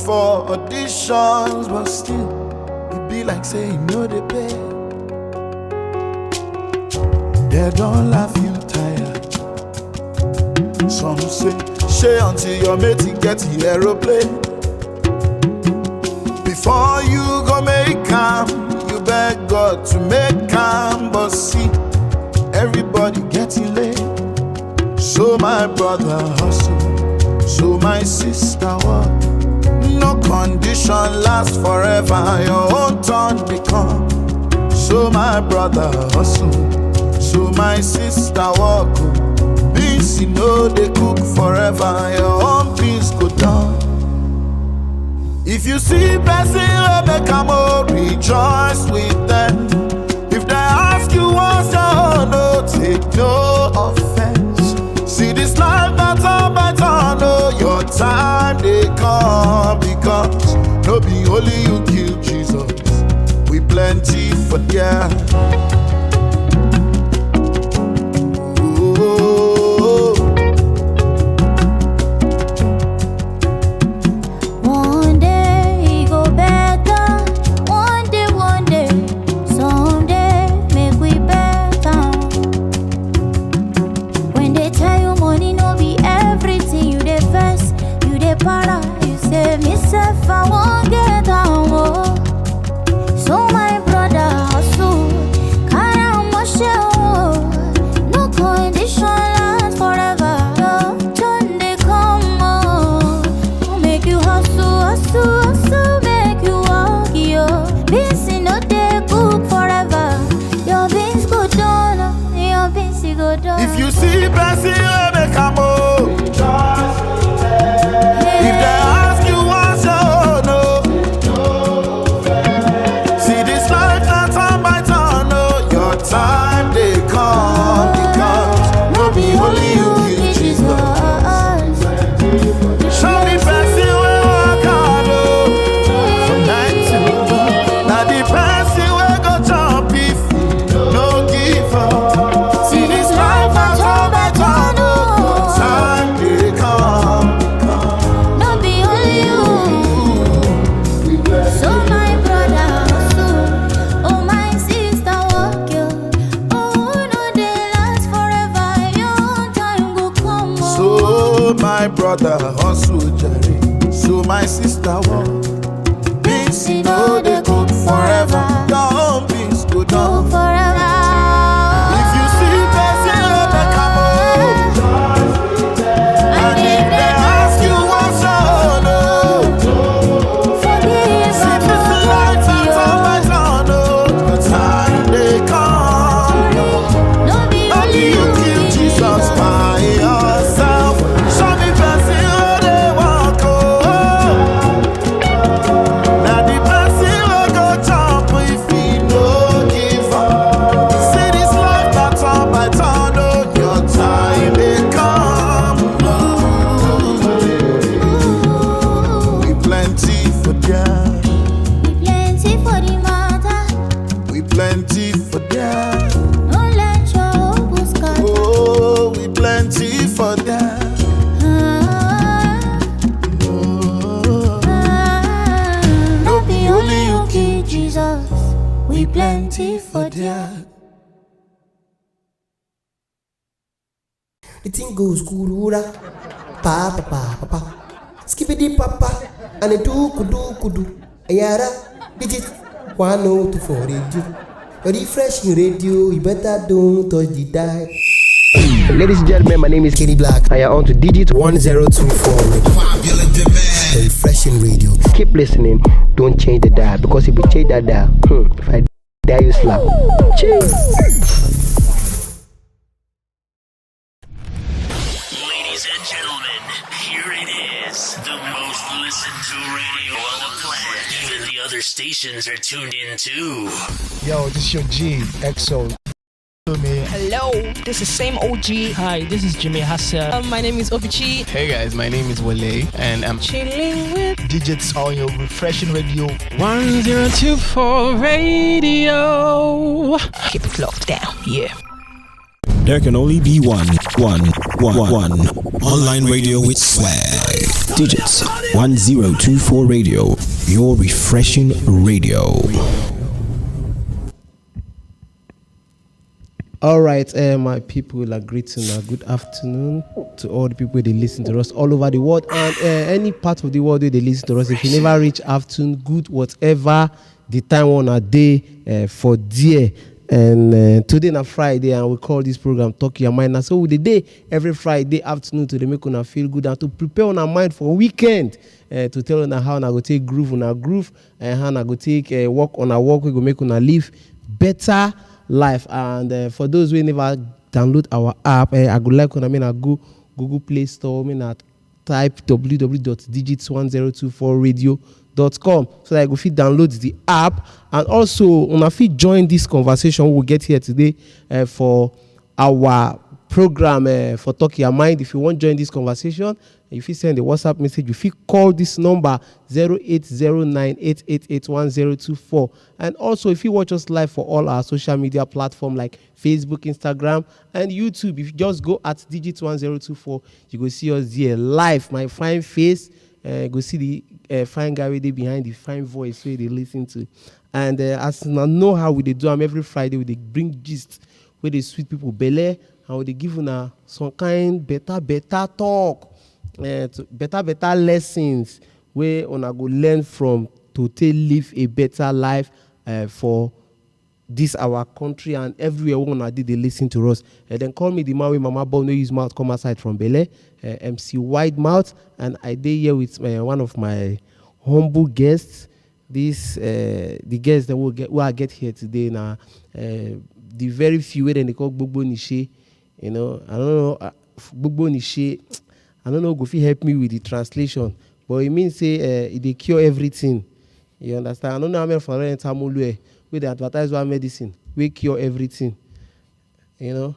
for auditions, but still, it be like saying no they pay. They don't laugh you tired. Some say, share until your mate get the aeroplane. Before you go make calm, you beg God to make calm, but see, everybody getting late. So my brother hustle, so my sister walk. No condition lasts forever, your own turn become. So my brother hustle, so my sister walk. Beans you know they cook forever, your own beans go down. If you see person make a more, rejoice with them. If they ask you what's your own, no take no offense. See this life that's all by turn, know your time they come, because no be only you kill Jesus, we plenty for yeah. One day go better, one day, someday make we better. When they tell you money no be everything, you dey vex, you dey para, you say myself I won't get down. Oh. So my brother hustle, carry on my shell. No condition lasts forever. Your turn they come on. Make you hustle, make you walk. Yo, beans no they cook forever. Your beans go down, your beans go down. If you see person make a move, if they ask you what's your own, no. See this life not time by turn, no. Your time they come, because no be only you kill Jesus. Show me person where walk out, oh. From night to now the person where go jump if no give up. See this life not time by turn, no. Your time they come. No be only you. So my brother hustle, oh my sister walk you. Oh no they last forever, your time go come. So my brother hustle jare, so my sister walk. Beans you know they cook forever, your own beans go down. Forever. If you see person make a move, and if they ask you what's your own, no. Forgive See this life that's all by turn, no. The time they come, no be not only you kill Jesus by yourself. Show me person where they walk, oh. Now the person will go jump if he no give up. See this life that's all by turn, oh. Your time they come. We plenty for them, plenty for the matter. we plenty for them. Don't let your hope scatter. Oh, we plenty for them. No be only you kill Jesus. We plenty for them. The thing goes kurura, pa pa pa pa pa, skippity papa, and a do kudu, ayara, digit 1024 radio. Your refreshing radio, you better don't touch the dial. Ladies and gentlemen, my name is Kenny Black. I am on to digit 1024 radio. The refreshing radio. Keep listening, don't change the dial, because if you change that dial, if I die you slap. Cheers. Ladies and gentlemen, here it is, the most listened to radio on the planet. Even the other stations are tuned in too. Yo, this is your G, EXO. Hello, this is same OG. Hi, this is Jimmy Hassan. My name is Ovy King. Hey guys, my name is Wale and I'm Chilling with Digits on your refreshing radio. 1024 radio. keep it locked down. Yeah. There can only be one online radio with swag. Digits 1024 Radio, your refreshing radio. All right, my people, greeting, good afternoon to all the people they listen to us all over the world, and any part of the world where they listen to us. If you never reach afternoon, good, whatever the time on a day for dear. And today na Friday, and we call this program Talk Your Mind. And so with the day every Friday afternoon to make una feel good and to prepare on our mind for weekend, to tell una how na go take groove on our groove, and how na go take work on our work. We go make una live better life. And for those who never download our app, I go like when I go Google Play Store, type www.digits1024radio.com so that I go fit download the app, and also una fit join this conversation we'll get here today for our program for Talk Your Mind. If you want to join this conversation, if you send a WhatsApp message, if you call this number 080988811024. And also if you watch us live for all our social media platforms like Facebook, Instagram, and YouTube, if you just go at Digits1024, you go see us there live. My fine face, go see the fine guy with behind the fine voice where they listen to. And as I know how we do them every Friday, we bring gist where they sweet people belly, and they give una some kind better talk, better lessons where una go learn from to live a better life for this our country and everywhere una did they listen to us. Then call me the man with mama born no use mouth come aside from Bele, MC Wide Mouth, and I did here with one of my humble guests. This the guests that will I get here today now. The very few way they call Gbogbo Nishe, I don't know Gbogbo Nishe. I don't know if you help me with the translation, but it means say they cure everything. You understand? I don't know how many foreign Tamulwe where they advertise one medicine, we cure everything. You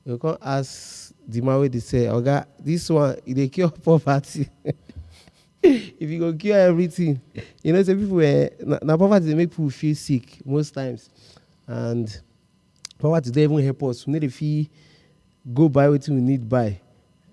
can't ask the man where they say, "Okay, this one they cure poverty." If you go cure everything, say people now poverty they make people feel sick most times, and poverty they even help us. We need if we go buy what we need buy.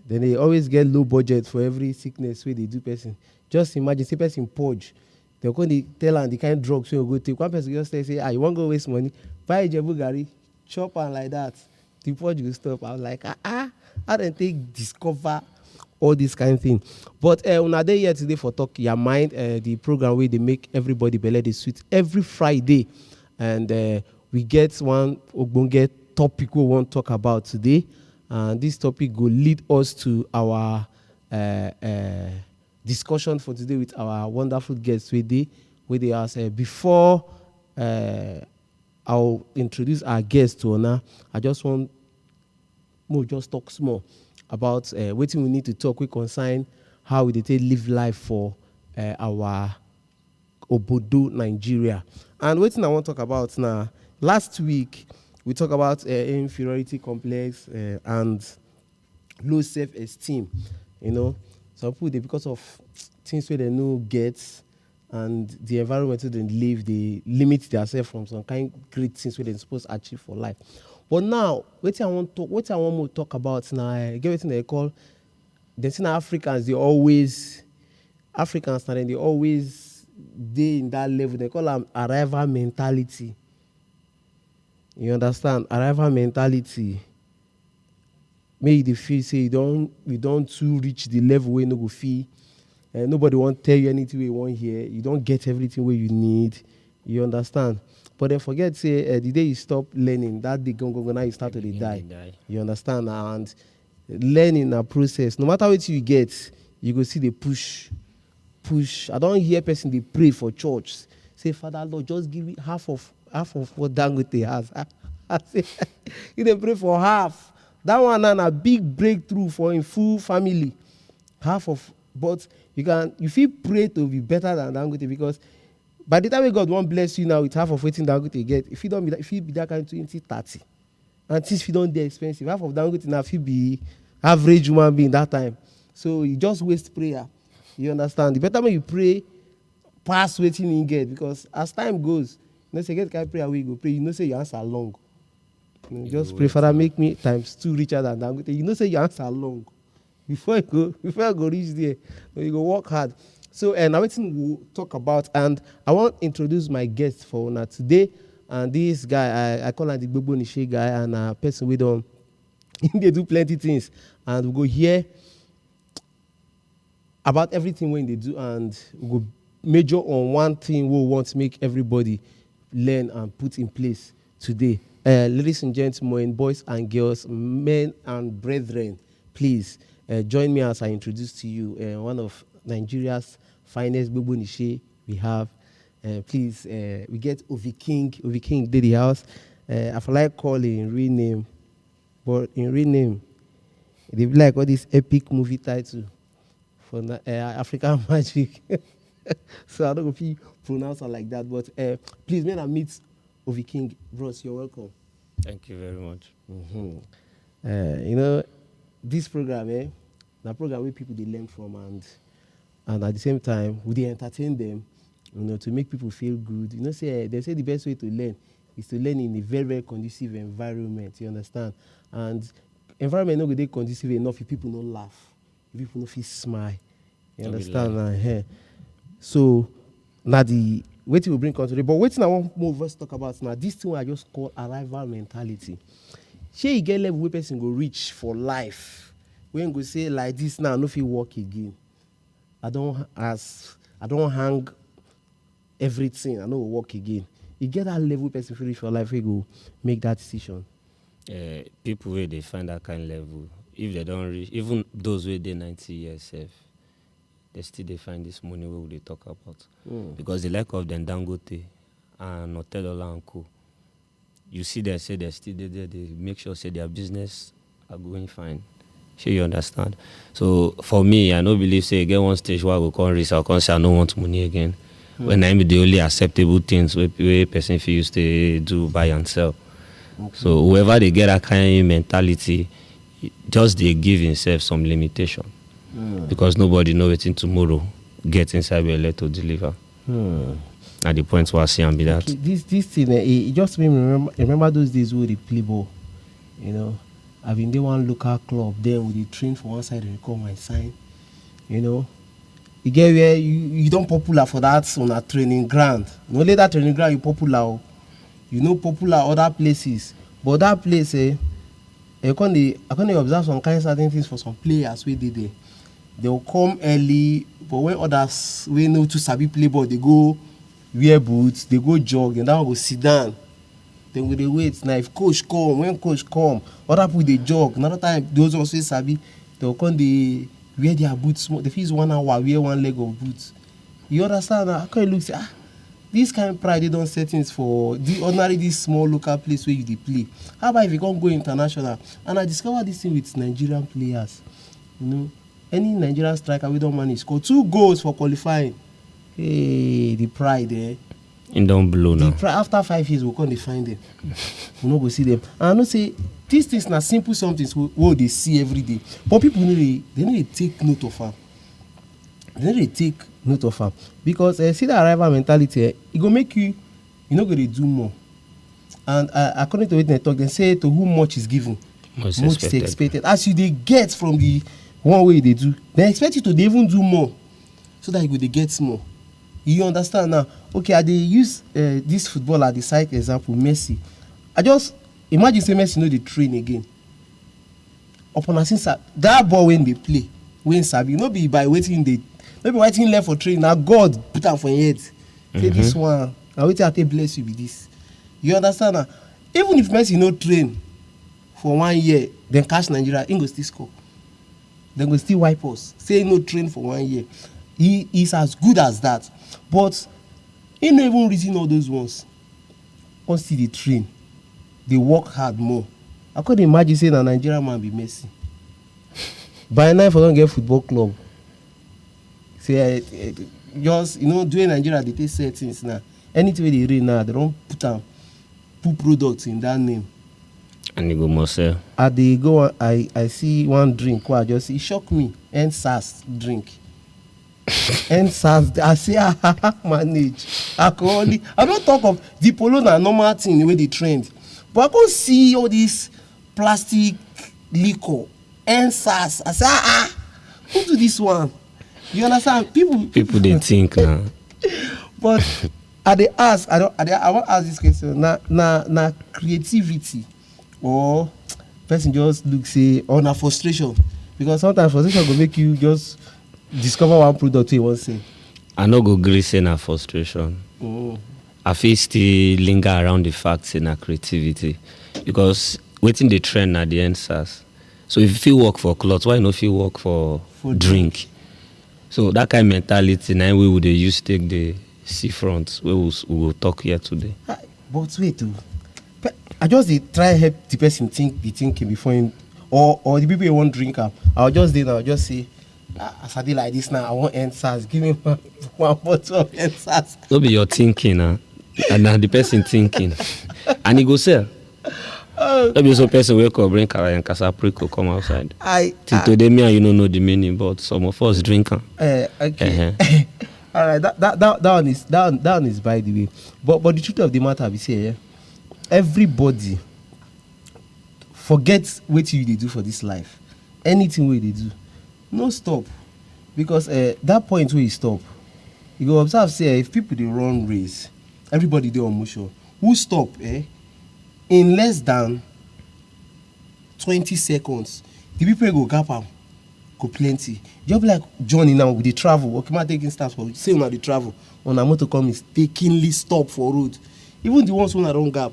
Then they always get low budget for every sickness where they do person. Just imagine, say person purge. They're going to tell them the kind of drugs you go take. One person just say, you want to go waste money? Buy a Jebu Gari, chop and like that. The purge will stop. I was like, how don't they discover all this kind of thing? But on our day here today for Talk Your Mind, the program where they make everybody belly the sweet every Friday. And we get one ogbonge topic we want to talk about today. And this topic will lead us to our discussion for today with our wonderful guests where they ask before I'll introduce our guest to Ona. I just want more just talk small about what we need to talk. We concern how we live life for our Obodo Nigeria. And what I want to talk about now. Last week we talked about inferiority complex and low self-esteem. Some people, because of things where they know get and the environment where they live, they limit themselves from some kind of great things where they're supposed to achieve for life. But now, what I want to talk about now, everything they call the Africans, they always they in that level. They call them arrival mentality. You understand? Arrival mentality. Maybe they feel say you don't too reach the level where you no go feel. Nobody won't tell you anything you want here. You don't get everything where you need. You understand? But then forget say the day you stop learning, that day go now you start to die. You understand? And learning a process. No matter what you get, you go see the push. I don't hear person they pray for church. Say, Father Lord, just give me half of what Dangote has. I say, you dey pray for half. That one and a big breakthrough for a full family. Half of, but you feel pray to be better than Dangote, because by the time God won't bless you now with half of waiting Dangote get, if you be that kind of 20-30, and since you don't get expensive, half of Dangote now if you be average human being that time. So you just waste prayer. You understand? The better when you pray, pass waiting you get, because as time goes, say get kind of prayer we go pray. Say your answer long. Just pray, Father, make me times 2 richer than Dangote. Say your answer long. before you go reach there, you go work hard. So now everything we'll talk about, and I want to introduce my guest for now today. And this guy, I call him the Gbogbo Nishe guy, and a person we don't they do plenty things, and we go hear about everything when they do, and we go major on one thing we want to make everybody learn and put in place today. Ladies and gentlemen, boys and girls, men and brethren, please join me as I introduce to you one of Nigeria's finest Gbogbo Nishe we have. Please, we get Ovy King. Ovy King did the house. I feel like calling in real name, but in real name, they be like all this epic movie title for African Magic. So I don't know if you pronounce it like that, but please, when I meet Ovy King, bros, you're welcome. Thank you very much. Mm-hmm. You know, this program, the program where people they learn from, and at the same time, we they entertain them, you know, to make people feel good. You know, they say the best way to learn is to learn in a very, very conducive environment. You understand? And environment not be conducive enough if people don't laugh, if people don't feel smile. You understand? So now the waiting will bring on today. But waiting I want more of us talk about now. This thing I just call arrival mentality. Shey you get level where person go reach for life. When go say like this now, no fit work again. I don't hang everything. I know work again. You get that level person feel reach for life, we go make that decision. People where they find that kind of level, if they don't reach, even those where they 90 years they still they find this money where they talk about. Because the lack of them Dangote and Otedola and Co. You see they say they're still there, they make sure say their business are going fine. Sure you understand. So for me, I don't believe say get one stage where I go come risk, I can't say I don't want money again. When I'm the only acceptable things where person feel used to do buy and sell. Okay. So whoever they get that kind of mentality, just they give himself some limitation. Because nobody know waiting tomorrow get inside your letter to deliver. At the point where I see and be that. Okay, this thing, it just made me remember those days where they play ball. You know, I've been there one local club, then we train for one side and call my sign. You know, you get where you don't popular for that on a training ground. No later training ground you popular. You know popular other places, but that place, I can't observe some kind of certain things for some players where they there. They will come early, but when others we know to sabi play ball, they go wear boots, they go jog, and then go sit down. Then we they wait. Now if coach come, when coach come, other people they jog. Another time those also sabi, they will come they wear their boots. They feel 1 hour wear one leg of boots. You understand? How can you look say this kind of pride they don't set things for the ordinary this small local place where you they play. How about if you can't go international? And I discovered this thing with Nigerian players. You know. Any Nigerian striker we don't manage score 2 goals for qualifying. Hey, the pride there. In don't blow now. After 5 years, we'll come to find them. We'll not go see them. And I know say these things are simple something what they see every day. But people need to take note of them. They need to take note of them. Because see the arrival mentality, it will make you not going to do more. And according to what they talk, they say to whom much is given, much is expected. As you they get from the one way they do, they expect you to even do more so that you go they get more. You understand now? Okay, I they use this footballer, the side example, Messi. I just imagine say Messi know they train again. Upon a since that ball when they play, when Sabi, no be by waiting left for training. Now God put them for your head. Say this one, I wait till I bless you with this. You understand now? Even if Messi no train for 1 year, then catch Nigeria, he go still score. Then go still wipe us. Say no train for 1 year. He is as good as that. But he no even reason all those ones. Once they train, they work hard more. I could imagine saying a Nigerian man be Messi. By now, if I don't get football club, say just doing Nigeria they take settings now. Anything they read now, they don't put products in that name. And you go more sell. At the go, I see one drink. It shocked me. NSAS drink. NSAS. I say manage. I don't talk of the polo na normal thing the way they trend, but I go see all this plastic liquor. NSAS. I say who do this one? You understand? People they think now. But I want to ask this question. Na creativity or person just look say or na frustration, because sometimes frustration will make you just discover one product you want to say. I no go gree say na frustration. I feel still linger around the fact say na creativity, because waiting the trend na the answers. So if you feel work for clothes, why no feel work for drink? So that kind of mentality now we would use take the seafront we will talk here today. But wait, I just try help the person think the thinking before him, or the people who want drink up. I'll just say, as I did like this now, I want answers. Give me one bottle of answers. Don't be your thinking, and now the person thinking, and he go sell. Don't be so person wake up, bring Kara and Casaprico come outside. Till today, me and you don't know the meaning, but some of us drink. Okay. All right, that one is by the way. But the truth of the matter be say, everybody forget what you they do for this life. Anything where they do, no stop, because that point where you stop, you go observe say if people they run race, everybody they on motion. Who stop? In less than 20 seconds, the people go gap am, go plenty. Just be like Johnny now with the travel. Okay, man taking steps for same now the travel. On a motor come mistakenly stop for road. Even the ones who are wrong gap.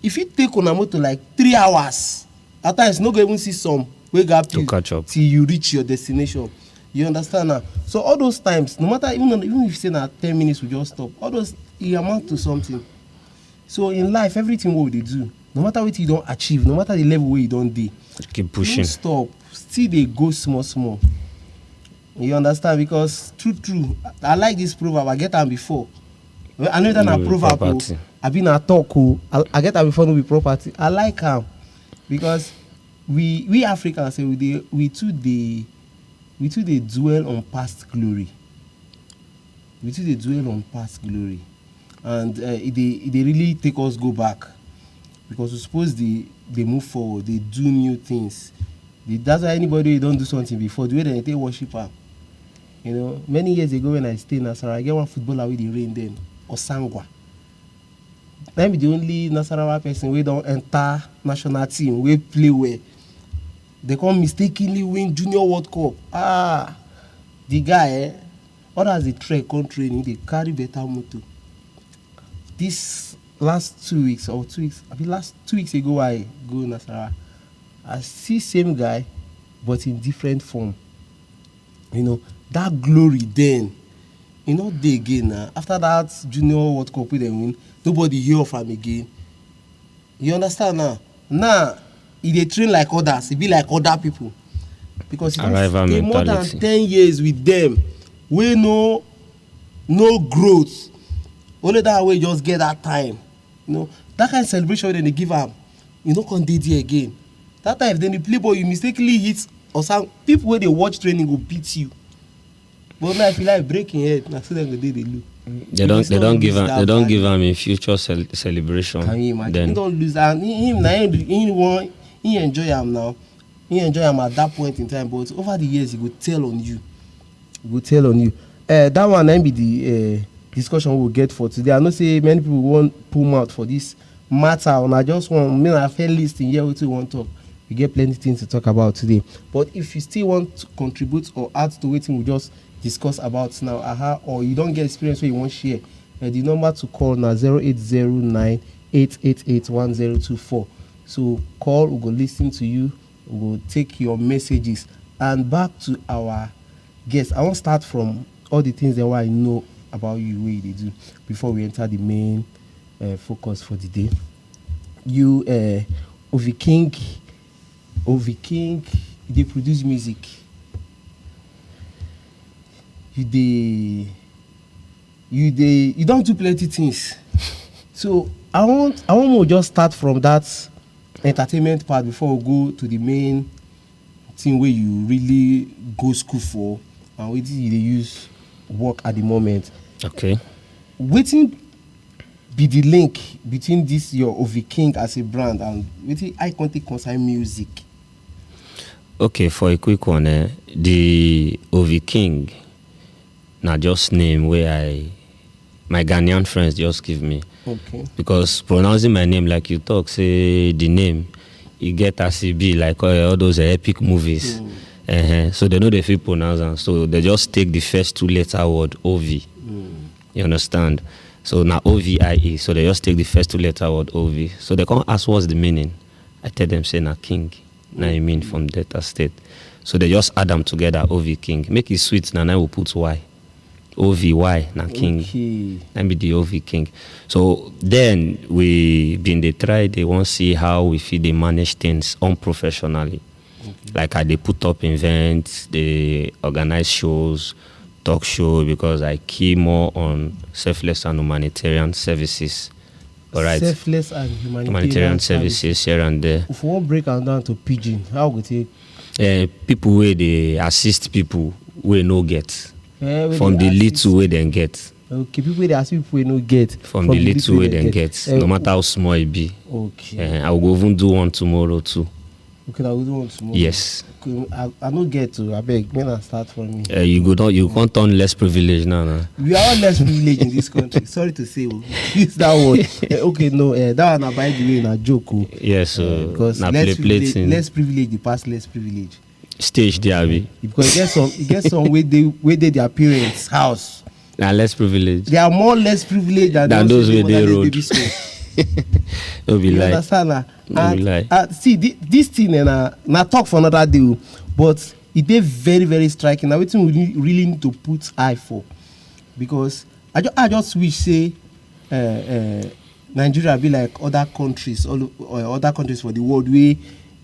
If you take on a motor like 3 hours, at times no go even see some way gap to catch up till you reach your destination. You understand now? So all those times, no matter even if you say that 10 minutes we just stop, all those it amount to something. So in life, everything what they do, no matter what you don't achieve, no matter the level where you don't do, keep pushing. Don't stop. Still they go small. You understand? Because true. I like this proverb. I get them before. I know that a proverb. I've been a talk. I get them before no be property. I like them because we Africans say we too they dwell on past glory. We too they dwell on past glory. And they really take us go back, because we suppose they move forward, they do new things. That's why anybody don't do something before, the way they worship her. You know, many years ago when I stayed in Nasarawa, I get one footballer with the rain then, Osangwa. I'm the only Nasarawa person we don't enter national team, we play well. They come mistakenly win Junior World Cup. The guy, others they trek on training, they carry better motor. This last 2 weeks, last 2 weeks ago, I go in Nasarawa. I see same guy, but in different form. You know, that glory then, you know, they again. After that Junior World Cup they win, nobody hear from again. You understand now? Now, if they train like others, it be like other people. Because if they more than 10 years with them, we no growth. Only that way just get that time. You know, that kind of celebration then they give them, you know, can't do it again. That time if then the play ball you mistakenly hit or some people where they watch training will beat you. But now if you like breaking head, now see them the day they lose. They don't give them a future celebration. Can you imagine? Then He don't lose, and he enjoy him now. He enjoy him at that point in time, but over the years he will tell on you. That one then be the discussion we'll get for today. I know say many people won't pull out for this matter, and I just want I fair list in here what we want to talk. We get plenty things to talk about today. But if you still want to contribute or add to what we just discuss about now, or you don't get experience where you want to share, the number to call now 0809 888 1024. So call, we go listen to you, we will take your messages. And back to our guests. I want to start from all the things that I know about you, what they do, before we enter the main focus for the day. You, Ovy King, they produce music. You don't do plenty things. So I want to just start from that entertainment part before we go to the main thing where you really go school for and what you use work at the moment. Okay. Waiting be the link between this your Ovy King as a brand and waiting I contact concern music. Okay, for a quick one, the Ovy King, now just name where my Ghanaian friends just give me. Okay. Because pronouncing my name like you talk, say the name, you get as it be like all those epic movies. So they know they feel pronounce them. So they just take the first 2 letter word Ovy. You understand? So now OVIE. So they just take the first 2 letter word Ovy. So they come ask what's the meaning. I tell them say na king. Now I mean from Delta State. So they just add them together, Ovy King. Make it sweet, now I will put Y. OVY, na king. Okay. Let be the Ovy King. So then we been they try, they want to see how we feel they manage things unprofessionally. Like how they put up events, they organize shows, talk show, because I key more on selfless and humanitarian services. All right. Selfless and Humanitarian services here and there. If we want break down to pidgin, how would it? People where they assist people where no get. From the little way they get. Okay, people they assist people we no get. From the little way they get. No matter how small it be. Okay. I will go even do one tomorrow too. Okay, I will do one tomorrow. Yes. Okay, I don't get to. I beg, when I start from me. You can't turn less privileged now. We are all less privileged in this country. Sorry to say, it's that one. Okay, no, that one by the way in a joke. Yes, because less privilege, the past less privilege. Stage there, because it gets some where they their parents' house. They are less privileged. They are more less privileged than those where they road. Don't be like. See, this thing and talk for another day, but it is very, very striking. Now, we really need to put eye for, because I just wish say Nigeria be like other countries, or other countries for the world where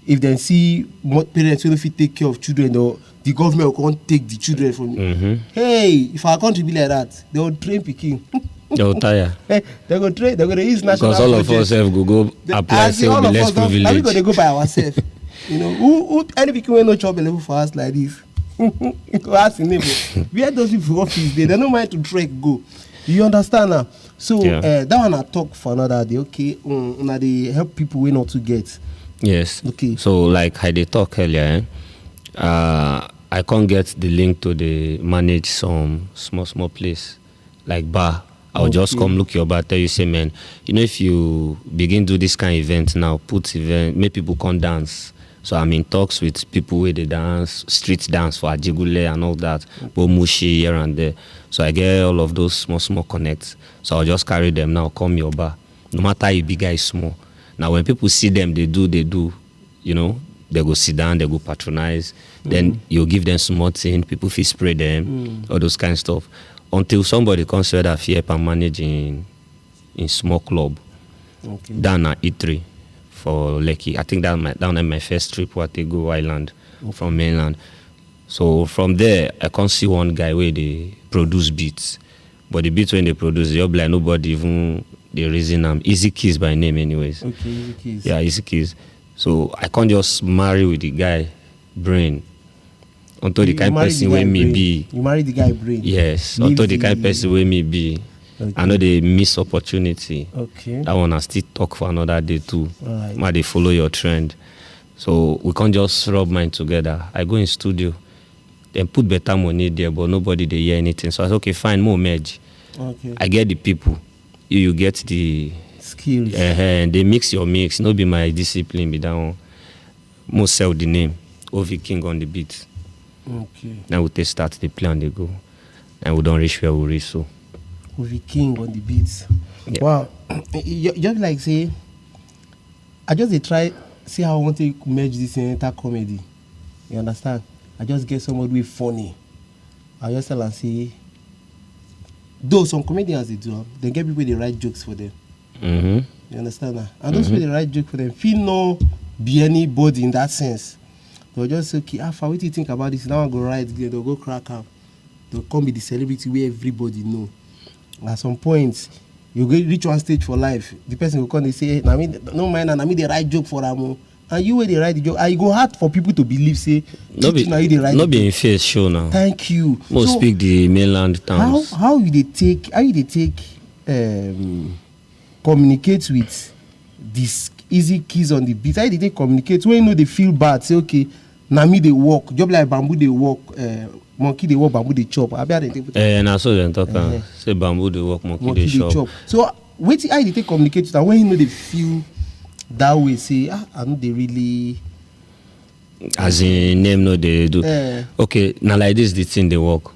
if they see parents who don't take care of children, or the government can't take the children from you. Hey, if our country be like that, they will train Peking. They will tire. They're going to use national because all of us have go apply, say we'll be less privileged. Now we going to go by ourselves. You know, who any people will no job level for us like this. To ask the neighbor. Where those people office, they don't mind to trek go. You understand now? So that one I talk for another day. Okay, now they help people we not to get. Yes. Okay. So like how they talk earlier, I can't get the link to the manage some small place like bar. I'll just come look your bar, tell you, say, man, you know, if you begin do this kind of event now, make people come dance. So I'm in talks with people where they dance, street dance for Ajigule and all that, Bomushi here and there. So I get all of those small connects. So I'll just carry them now, come your bar. No matter if big guy is small. Now when people see them, they do, you know, they go sit down, they go patronize. Then you give them small thing, people feel spray them, all those kind of stuff. Until somebody consider that help and manage in small club. Okay. Down at E3 for Lekki. I think that was my first trip where they go island from mainland. So from there, I can't see one guy where they produce beats. But the beats when they produce, they're like nobody even they reason them. Easy Keys by name anyways. Okay, Easy Keys. Yeah, Easy Keys. So I can't just marry with the guy brain. Until the kind of person where me be. You marry the guy brain. Yes. Until the kind of person where me be. Okay. I know they miss opportunity. Okay. That one I still talk for another day too. Right. Might they follow your trend. So we can't just rub mind together. I go in studio, then put better money there, but nobody they hear anything. So I said, okay, fine, more merge. Okay. I get the people. You get the skills. And they mix your mix. No be my discipline, be that one. Most sell the name. Ovy King on the beat. Okay. Now we take start the play and they go. And we don't reach where we reach so. Ovy King on the beats. Yeah. Wow. Just like say, I just try see how I want to merge this in entire comedy. You understand? I just get somebody with funny. I just tell and say, though some comedians they do, they get people they write jokes for them. You understand that? And those people they write jokes for them feel no be anybody in that sense. They'll just say, okay, what do you think about this? Now I go write, they'll go crack up. They'll come be the celebrity where everybody know. At some point, you go reach one stage for life. The person will come and say, hey, no mind, and I mean the right joke for them. And you where they write the joke. And it go hard for people to believe, say, not be in face show now. Thank you. Most speak the mainland towns. How you they take communicate with these Easy Keys on the beat? How did they communicate when you know they feel bad? Say, okay, na me dey walk, job like bamboo dey walk, monkey dey walk, bamboo dey chop. Abi I dey take. Na so dem talk am. Say bamboo dey walk, monkey dey chop. So wetin how you dey take communicate with am when you no dey feel that way? Say I no dey really. As in name no dey do. Okay, na like this the thing dey work.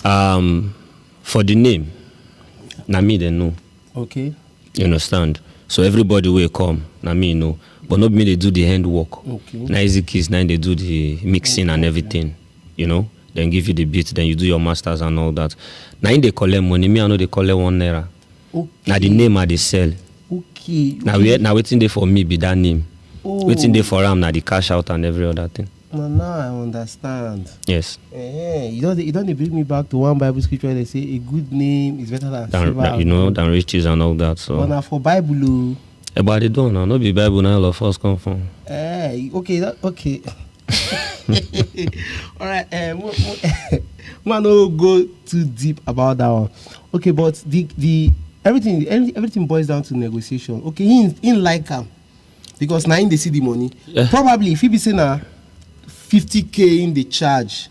For the name, na me dey know. Okay. You understand? So everybody will come, na me know. But not me they do the hand work. Okay. Na easy kids, now they do the mixing and everything. You know? Then give you the beat, then you do your masters and all that. Now in they collect money, me I know they collect #1. Okay. Now the name I they sell. Okay. Now waiting there for me be that name. Waiting there for them, now the cash out and every other thing. Now I understand. Yes. You don't bring me back to one Bible scripture where they say a good name is better than silver. You know, than riches and all that. So. But now for Bible, but they don't know. No be Bible now. All of us come from. Okay. Okay. All right. Man, no go too deep about that one. Okay, but the everything boils down to negotiation. Okay, in like because now in they see the money. Yeah. Probably if he be saying 50K in the charge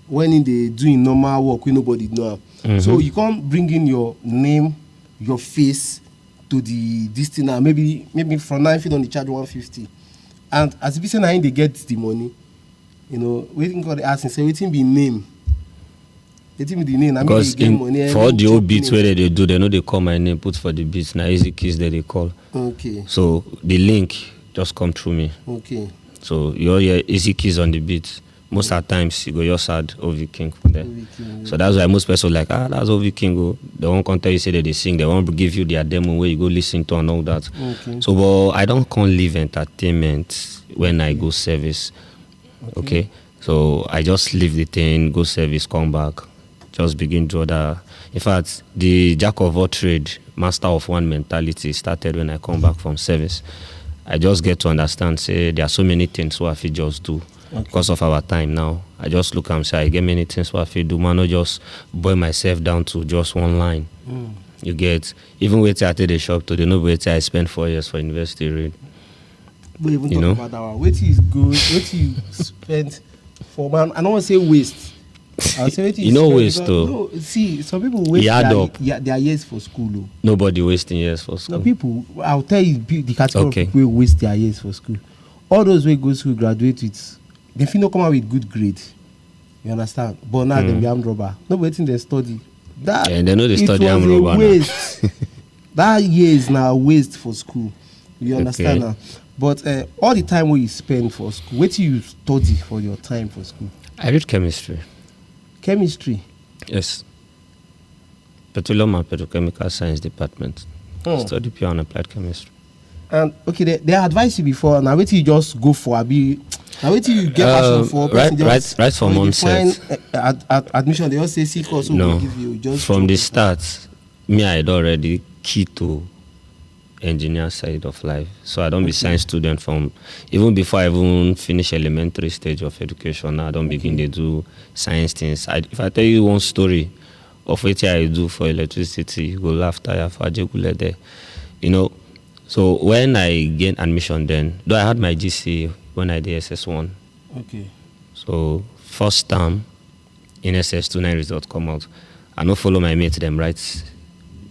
when in the doing normal work, we nobody know. Mm-hmm. So you can't bring in your name, your face to this thing now. Maybe from 9 feet on the charge 150. And as if you say now they get the money, you know, waiting God ask and say waiting be name. Waiting be the name. Because for all the old beats where they do, they know they call my name, put for the beats. Now easy keys that they call. Okay. So the link just come through me. Okay. So your easy keys on the beat. Most of the times you go just add Ovy King for there. So that's why most people like, that's Ovy King. Go. They won't come tell you say that they sing. They won't give you their demo where you go listen to and all that. Okay. So but I don't come live entertainment when I go service. Okay. So I just leave the thing, go service, come back, just begin to order. In fact, the jack of all trade, master of one mentality started when I come back from service. I just get to understand, say, there are so many things what I feel just do. Okay. Because of our time now. I just look and say, I get many things what I feel do. Man, not just boil myself down to just one line. You get, even waiting at the shop to the no wait I spent 4 years for university read. But even talk about that one. Wait is good. Wait you spent for man. I don't want to say waste. I'll say wait waste though. No, see, some people waste their years for school. Though. Nobody wasting years for school. No, people, I'll tell you the category of people who waste their years for school. All those who go to school, graduate with, they feel not come out with good grades. You understand? But now they be armed robber. Nobody think they study. That they know they study armed robber. Waste. That year is now a waste for school. You understand now? But all the time when you spend for school, what do you study for your time for school? I read chemistry. Chemistry? Yes. Petroleum and Petrochemical Science Department. Study pure and applied chemistry. And okay, they advised you before. Now wait till you just go for Abi. Now wait till you get passion for. Right from onset. Admission, they all say C course. No. Give you just from the start, me I had already key to engineer side of life. So I don't be science student from even before I even finish elementary stage of education. Now I don't begin to do science things. If I tell you one story of what I do for electricity, you go laugh tire for there. You know. So when I gained admission then, though I had my GC when I did SS1. Okay. So first term in SS2 9 results come out. I don't follow my mates them write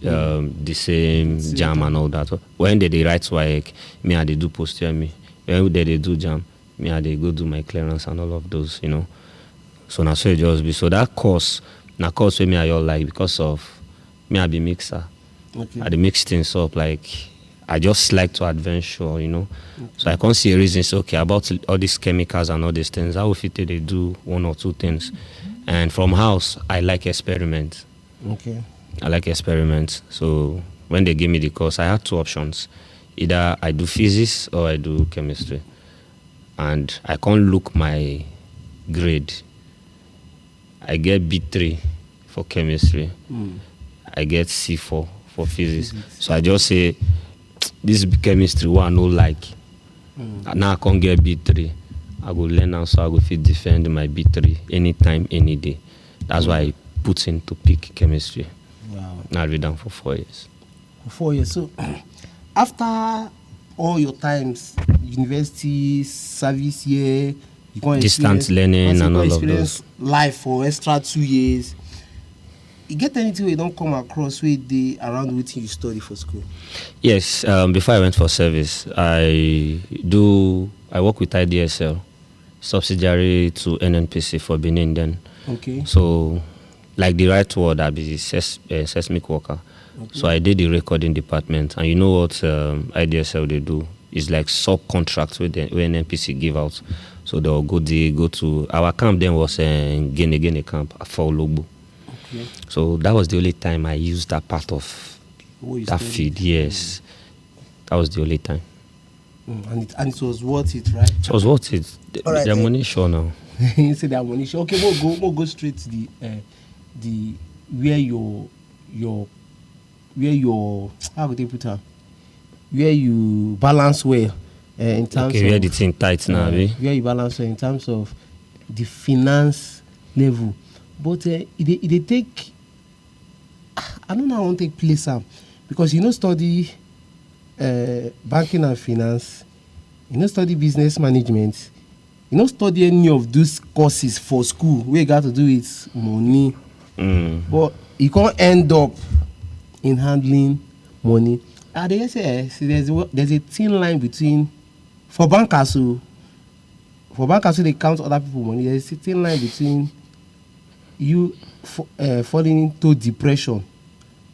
the same jam and all that. When they write WAEC, me I they do post year me. When they do jam, me I they go do my clearance and all of those, you know. So now so it just be. So that course where me I all like because of me I be mixer. Okay. I dey mix things up like I just like to adventure, you know. Okay. So I can't see a reason. So okay, about all these chemicals and all these things, how fit they do one or two things. And from house, I like experiment. Okay. I like experiments. So when they gave me the course, I had two options. Either I do physics or I do chemistry. And I can't look my grade. I get B3 for chemistry. I get C4 for physics. So I just say, this chemistry one I no like. Now I can't get B3. I go learn and so I go fit defend my B3 anytime, any day. That's why I put in to pick chemistry. Wow. Now I read down for 4 years. For 4 years. So after all your times, university, service year, You can't distance learning and all of those. Life for extra 2 years. You get anything you don't come across with the around what you study for school? Yes. Before I went for service, I work with IDSL, subsidiary to NNPC for Benin then. Okay. So, like the right word, I be seismic worker. Okay. So I did the recording department, and you know what IDSL they do is like subcontracts where NNPC give out. So they'll go to our camp. Then was Gene camp for Ologbo. Okay. So that was the only time I used that part of that feed. Yes, that was the only time. And it was worth it, right? It was worth it. The money sure now. You say the money sure. Okay, we'll go straight to the where your how would they put her? Where you balance well in terms of where the thing tight now, where you balance well in terms of the finance level. But it take, I don't know how I want to take place because you know study banking and finance, you know study business management, you know study any of those courses for school where you got to do with money, but you can't end up in handling money. And they say there's a thin line between for bankers who they count other people's money. There's a thin line between you falling into depression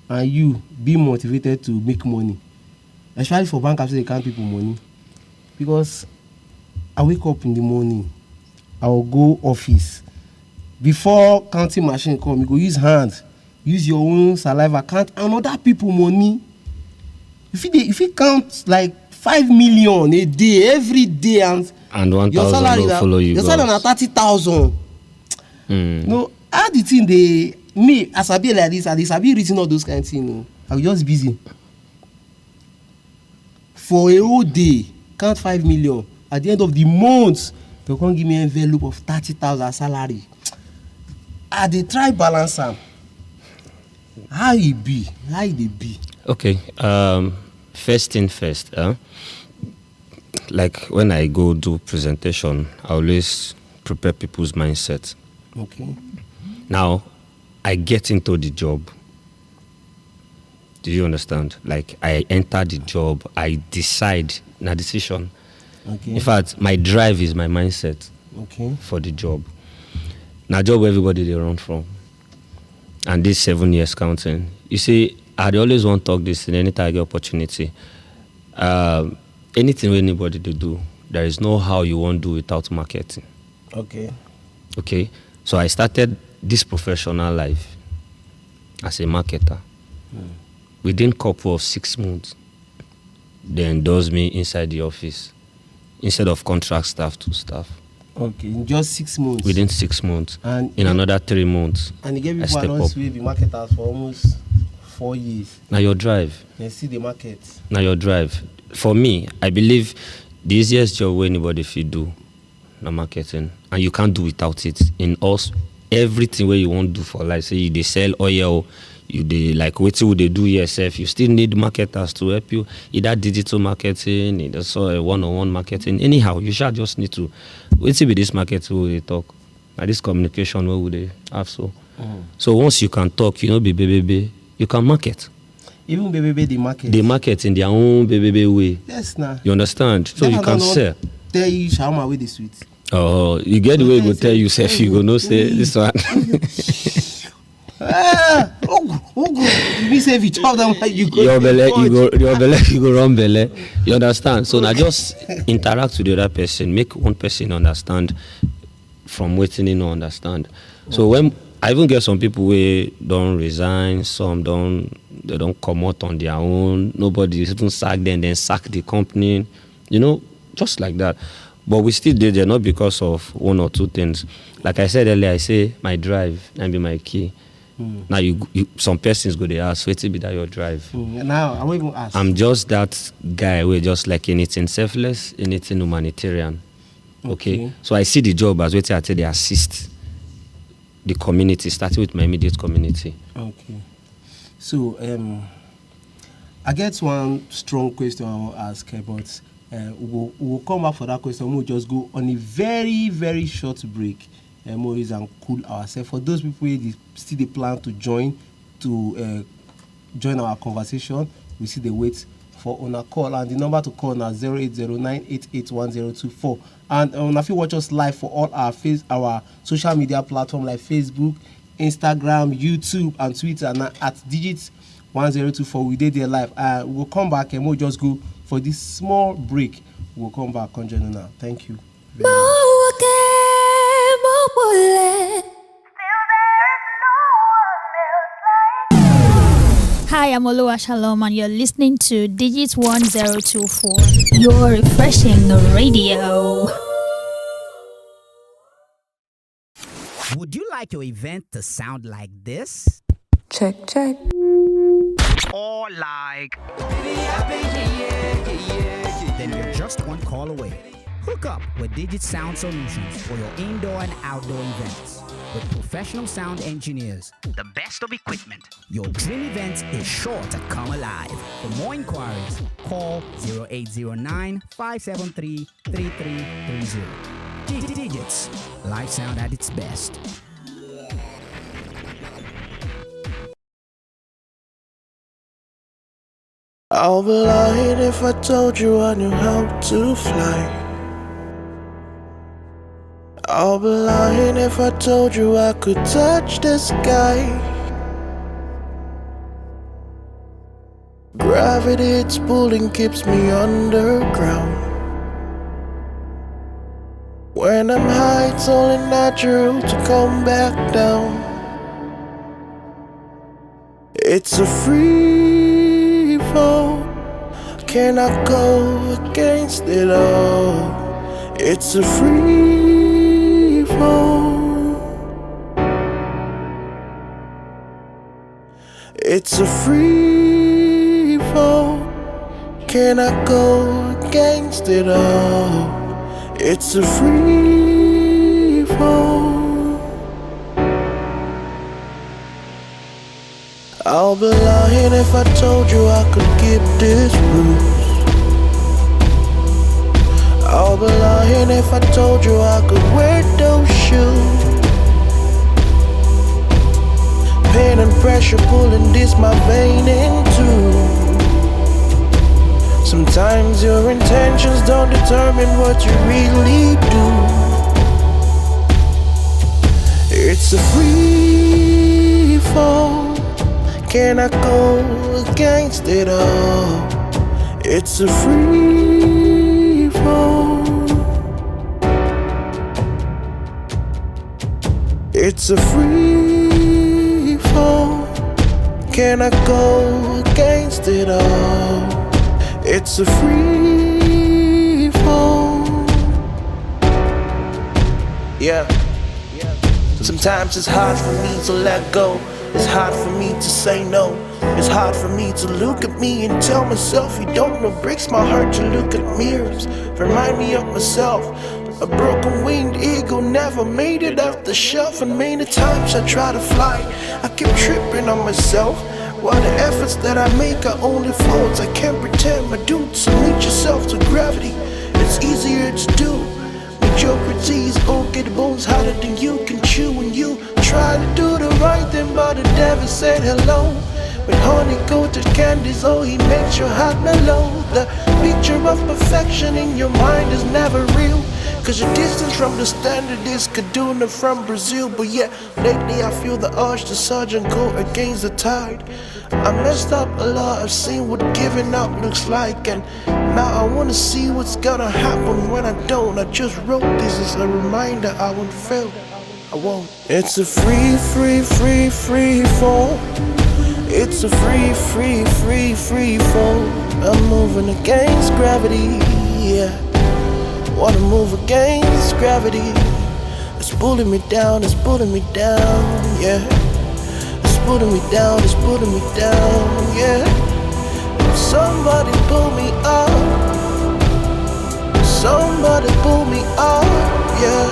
and you being motivated to make money, especially for bankers they count people money. Because I wake up in the morning, I will go office before counting machine come. You go use hand, use your own saliva, count another people money. If you count like 5 million a day every day and 1,000 will follow you. Your salary na 30,000. No, how the thing me as I be like this, I be reading all those kind of things. No? I'm just busy. For a whole day, count 5 million. At the end of the month, they can't give me an envelope of 30,000 salary. They try balance am. How it be? How it be? Okay. First thing first. Like when I go do presentation, I always prepare people's mindset. Okay. Now, I get into the job. Do you understand? Like I enter the job, I decide. Na decision. Okay. In fact, my drive is my mindset. Okay. For the job. Now, job everybody they run from. And this 7 years counting. You see, I always want to talk this in any time I get opportunity. Anything anybody they do, there is no how you won't do without marketing. Okay. Okay. So I started this professional life as a marketer. Within a couple of 6 months, they endorsed me inside the office instead of contract staff to staff. Okay, in just 6 months. Within 6 months. And in another 3 months. And you gave people announced will be marketers for almost 4 years. Now your drive. They see the market. Now your drive. For me, I believe the easiest job where anybody should do na marketing. And you can't do without it. In us, everything where you want to do for life. Say they sell oil, they like what would they do yourself. You still need marketers to help you. Either digital marketing, either one-on-one marketing. Anyhow, you shall just need to. Wait till be this market where they talk. And this communication where would they have so. So once you can talk, baby, you can market. Even baby the market. They market in their own baby way. Yes, nah. You understand? So you can sell. Tell you shawarma with the sweet. Oh, you get the way you go tell you self, you go no say this one. You say if you chop them, you go. Your belly, you go run belly. You understand? So now just interact with the other person, make one person understand from waiting in no understand. So when I even get some people where don't resign, some they don't come out on their own. Nobody even sack them, then sack the company. Just like that. But we still did it, not because of one or two things. Like I said earlier, I say my drive and be my key. Now you some persons go they ask, wait till be that your drive. Now I won't even ask. I'm just that guy where just like anything selfless, anything humanitarian. Okay. So I see the job as wait till I tell they assist the community, starting with my immediate community. Okay. So I get one strong question I will ask about We will come back for that question. We'll just go on a very, very short break. Maurice and cool ourselves. For those people who still they plan to join our conversation, we see the wait for on a call, and the number to call now 08098811024. And if you watch us live for all our social media platforms like Facebook, Instagram, YouTube, and Twitter, and at digits1024, we did there live. We'll come back and we'll just go for this small break. We'll come back on journal now. Thank you very much. Hi, I'm Olua Shalom, and you're listening to Digits 1024, your refreshing radio. Would you like your event to sound like this? Check, check. Or like... Then you're just one call away. Hook up with Digit Sound Solutions for your indoor and outdoor events. With professional sound engineers, the best of equipment, your dream event is sure to come alive. For more inquiries, call 0809-573-3330. Digits, live sound at its best. I'll be lying if I told you I knew how to fly. I'll be lying if I told you I could touch the sky. Gravity, it's pulling, keeps me underground. When I'm high, it's only natural to come back down. It's a free fall, cannot go against it all. It's a free fall. It's a free fall, cannot go against it all. It's a free fall. I'll be lying if I told you I could keep this bruise. I'll be lying if I told you I could wear those shoes. Pain and pressure pulling this my vein in two. Sometimes your intentions don't determine what you really do. It's a free fall, cannot go against it all. It's a free fall. It's a free fall, cannot go against it all. It's a free fall. Yeah. Sometimes it's hard for me to let go. It's hard for me to say no. It's hard for me to look at me and tell myself you don't know. Breaks my heart to look at mirrors, remind me of myself. A broken winged eagle never made it off the shelf. And many times I try to fly, I keep tripping on myself. While the efforts that I make are only faults, I can't pretend my dude. Submit yourself to gravity, it's easier to do. Mediocrity is okay, the bones harder than you can chew. When you try to do the right thing, but the devil said hello. With honey-coated candies, oh, he makes your heart mellow. The picture of perfection in your mind is never real, cause your distance from the standard is Kaduna from Brazil. But yeah, lately I feel the urge to surge and go against the tide. I messed up a lot, I've seen what giving up looks like, and now I wanna see what's gonna happen when I don't. I just wrote this as a reminder I won't fail, I won't. It's a free fall. It's a free fall. I'm moving against gravity, yeah. Wanna move against gravity. It's pulling me down, it's pulling me down, yeah. It's pulling me down, it's pulling me down, yeah. Somebody pull me up. Somebody pull me up, yeah.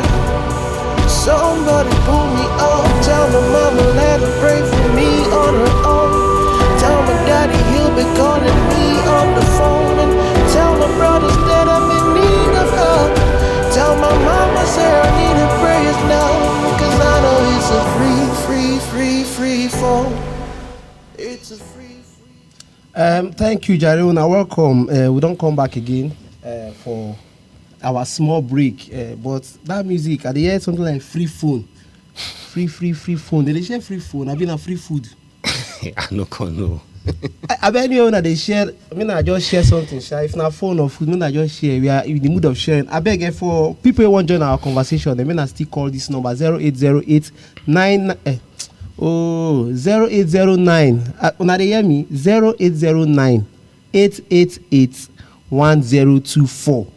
Somebody pull me up. Tell my mama let her pray for me on her own. Tell my daddy he'll be calling me on the phone. And tell my brothers that say I need a praise now, cause I know it's a free fall. It's a free. Thank you, Jare. Now welcome. We don't come back again for our small break. But that music, at the end, something like free phone. Free phone. They share free phone. I've been a free food. I no. I bet you that they share. I mean, I just share something. Share. If not phone or food, I just share. We are in the mood of sharing. I beg for people who want to join our conversation. They may still call this number 0808 0809. When they hear me, 0809 888 1024.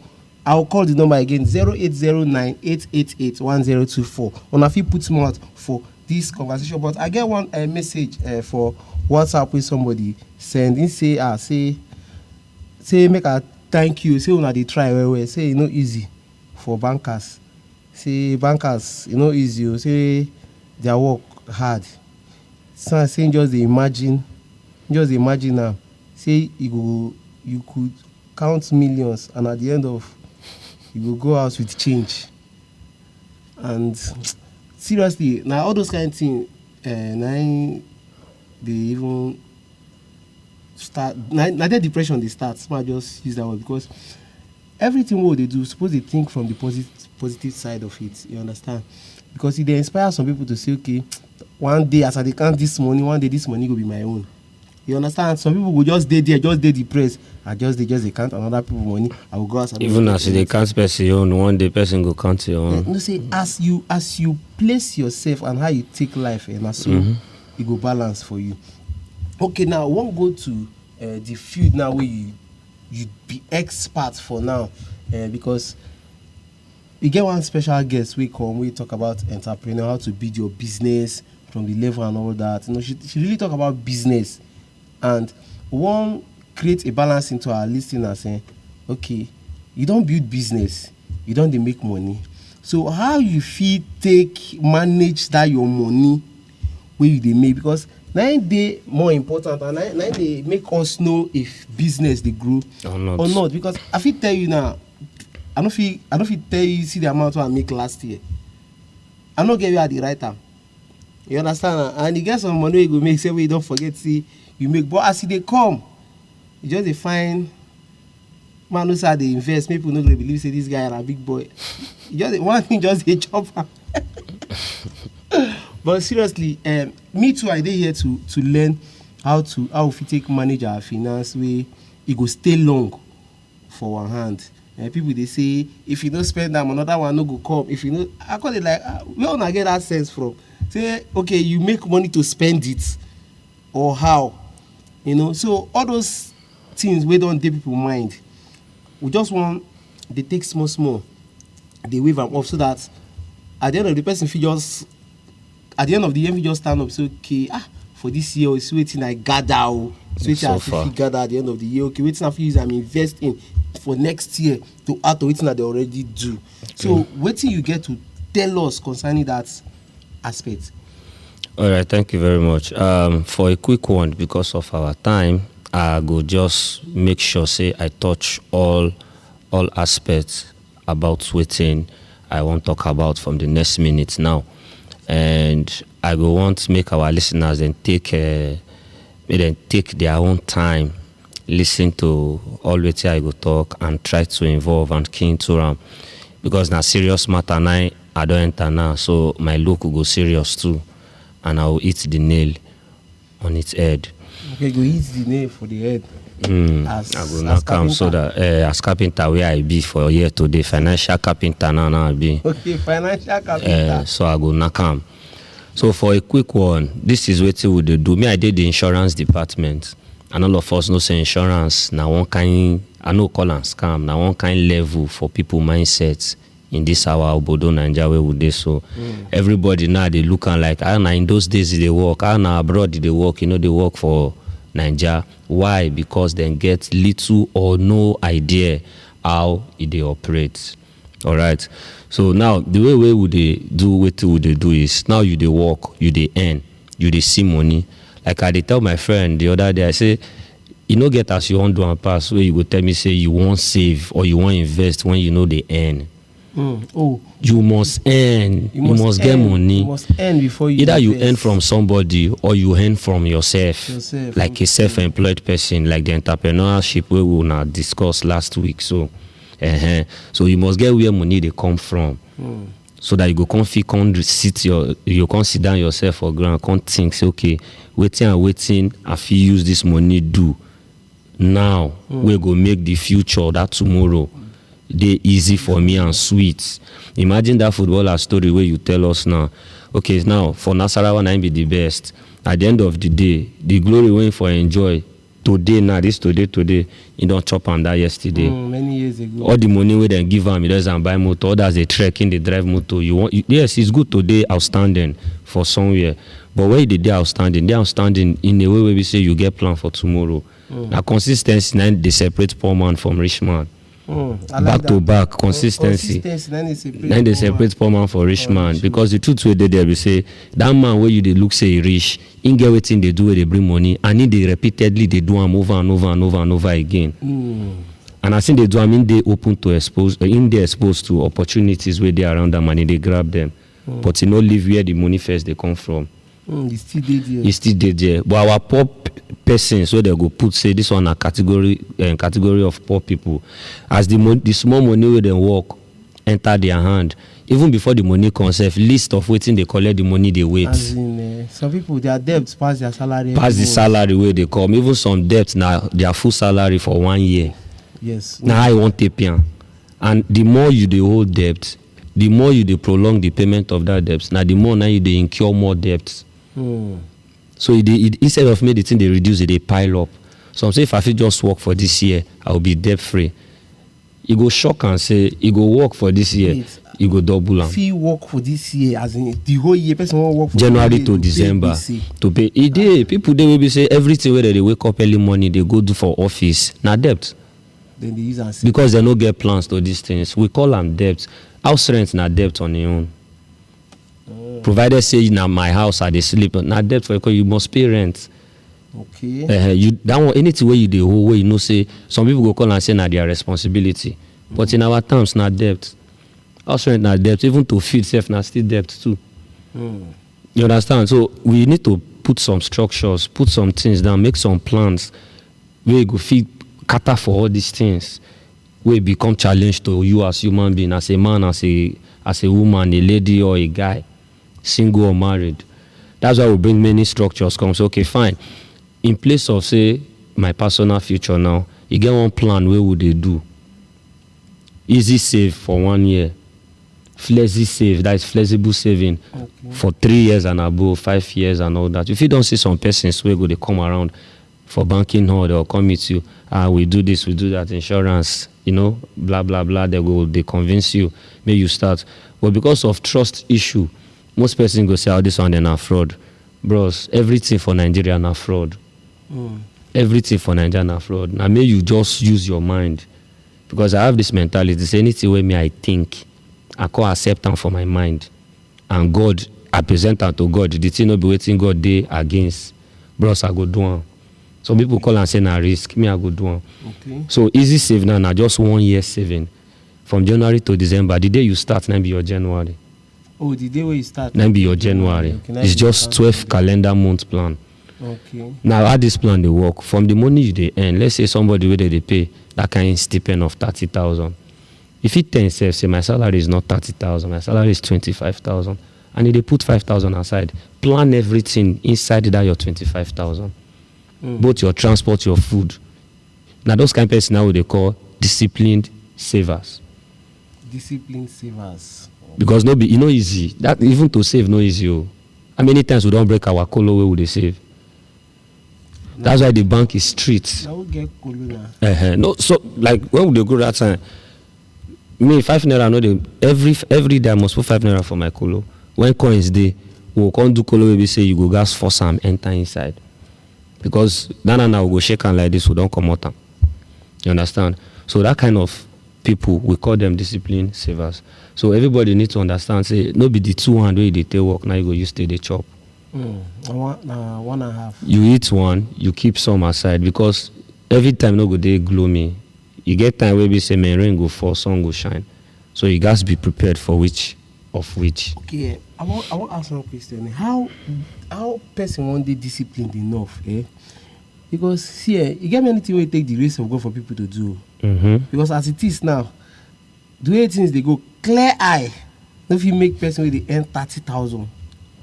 I'll call the number again 0809 888 1024. On a few put more for this conversation, but I get one message for WhatsApp with somebody sending say make a thank you. Say una dey try well. Say you know easy for bankers. Say bankers you know easy. Say their work hard. So I say just imagine now. Say you could count millions and at the end of you will go out with change. And seriously, now all those kind of things, they even start. Now their depression they start. So I just use that word because everything what they do, suppose they think from the positive side of it. You understand? Because if they inspire some people to say, okay, one day as I count this money, one day this money will be my own. You understand? Some people will just stay there, just stay depressed. I just they count another people's money. I will go out. Even as they can't person your own, one day person go count your own. You say as you place yourself and how you take life, and so it go balance for you. Okay, now I won't go to the field now where you be expert for now, because we get one special guest we come. We talk about entrepreneur, how to build your business from the level and all that. You know, she really talk about business. And one create a balance into our listeners saying, okay, you don't build business, you don't make money. So how you feel manage that your money where you they make? Because now they more important and now they make us know if business they grow or not. Because I feel tell you now, I don't feel tell you see the amount I make last year. I don't get you at the right time. You understand? And you get some money you go make, say we don't forget see you make, but as they come, you just they find man who say they invest. People not gonna believe say this guy are a big boy. You just one thing just a chop. But seriously, me too. I dey here to learn how we take manage our finance way. It go stay long for one hand. People they say if you don't spend them, another one no go come. If you know, I call it like where wanna get that sense from? Say okay, you make money to spend it, or how? You know, so all those things we don't take people mind. We just want they take small, they wave them off so that at the end of the person feel just at the end of the year we just stand up say okay for this year it's waiting I gather so I gather at the end of the year okay waiting I feel use I'm invest in for next year to add to waiting that they already do. Okay. So waiting you get to tell us concerning that aspect. All right, thank you very much. For a quick one, because of our time, I go just make sure say I touch all aspects about waiting I want to talk about from the next minute now, and I go want to make our listeners then take their own time, listen to all what I go talk and try to involve and key into them, because now serious matter now I don't enter now, so my look will go serious too. And I will hit the nail on its head. Okay, go hit the nail for the head. I will not come so that as carpenter where I be for here today, financial carpenter now I be. Okay, financial carpenter. So I go not come. So for a quick one, this is what we do. Me, I did the insurance department, and all of us know say insurance now one kind. I know call and scam now one kind level for people mindsets. In this our Obodo Nigeria where we dey so everybody now they looking like in those days they work, abroad they work, they work for Nigeria. Why? Because they get little or no idea how they operate. All right. So now the way would they do what would they do is now you they work, you they earn, you they see money. Like I tell my friend the other day, I say, you know get as you want do and pass where you go tell me say you won't save or you won't invest when you know they earn. Oh, you must earn. You must get money. You must earn before you either you invest. earn from somebody or you earn from yourself. Like a self-employed person, like the entrepreneurship we will now discuss last week. So you must get where money they come from. So that you go you can sit down yourself for ground, can't think, say, okay, waiting, I feel use this money do. Now we go make the future that tomorrow they easy for me and sweet. Imagine that footballer story where you tell us now, okay, now for Nasarawa I be the best. At the end of the day, the glory when for enjoy today now, this today, you don't chop on that yesterday. Many years ago. All the money we then give them, he doesn't buy motor, others they trekking, they drive motor. Yes, it's good today outstanding for somewhere. But where they outstanding in a way where we say you get plan for tomorrow. Now consistency, then they separate poor man from rich man. Back to back, consistency. Then they separate poor man for rich man. Because the truth where they will say, that man where you they look say rich, in get waiting they do where they bring money, and in they repeatedly they do them over and over and over and over again. And I think they do them in they open to exposed to opportunities where they around them and they grab them. But you know live where the money first they come from. It's still there. But our poor persons where they go put say this one a category of poor people. As the small money where they work enter their hand, even before the money comes, list of waiting they collect the money they wait. As in, some people their debts pass their salary. Pass the salary where they come. Even some debts now their full salary for 1 year. Yes. Now I want to and the more you they hold debt, the more you they prolong the payment of that debt. Now the more now you they incur more debts. So instead of meditating, they reduce it, they pile up. Some say if I feel just work for this year, I will be debt free. You go shock and say, you go work for this year, you go double them. If you work for this year, as in the whole year, person will work for January to December to pay. People they will be say everything where they wake up early morning, they go do for office. Now debt. Then they use and because they no get plans to these things. We call them debt. House rent na debt on your own. Provided say na my house I dey sleep, not debt for because you must pay rent. Okay. You that one anything where you dey owe where you know say some people go call and say na their responsibility. But in our terms na debt. House rent na debt. Even to feed self na still debt too. You understand? So we need to put some structures, put some things down, make some plans where you go feed cater for all these things. Where become challenge to you as human being, as a man, as a woman, a lady or a guy. Single or married. That's why we bring many structures come. So okay, fine. In place of say my personal future now, you get one plan where would they do? Easy save for 1 year. Flexi save, that is flexible saving for 3 years and above, 5 years and all that. If you don't see some persons where go they come around for banking hall, they'll come meet you. We do this, we do that, insurance, blah blah blah. They convince you, may you start. But because of trust issue, most persons go say, oh, this one they're not fraud. Bros, everything for Nigeria na fraud. Everything for Nigeria na fraud. Now may you just use your mind. Because I have this mentality, say anything where me I think, I call accept them for my mind. And God, I present them to God. The thing not be waiting God day against. Bros, I go do one. Some people call and say na risk. Me, I go do one. Okay. So easy save now, just 1 year saving. From January to December. The day you start, now be your January. Oh, the day where you start. Then be your January. Okay, it's just 12 calendar month plan. Okay. Now, how this plan they work? From the money you they earn, let's say somebody where they pay that kind of stipend of 30,000. If it tells himself, say my salary is not 30,000, my salary is 25,000, and if they put 5,000 aside, plan everything inside that your 25,000. Both your transport, your food. Now those kind of person now they call disciplined savers. Disciplined savers. Because no be easy. That even to save no easy. How many times we don't break our colo where would they save? That's why the bank is strict. Now we get colo. No, so like when would they go that time? Me 5 naira no they every day I must put 5 naira for my colo. When coins they we can't do colo where we say you go gas for some enter inside. Because now we go shake and like this, we don't come out. You understand? So that kind of people, we call them disciplined savers. So everybody needs to understand, say, no be the 200 way they take work, now you go use the chop. 1.5. You eat one, you keep some aside, because every time no go they gloomy. You get time where we say, man, rain go fall, sun go shine. So you guys be prepared for which. Okay, I want ask one question. How person one day disciplined enough, Because see, you get me anything where you take the race of God for people to do. Because as it is now, the way things they go clear eye. If you make person where they earn 30,000,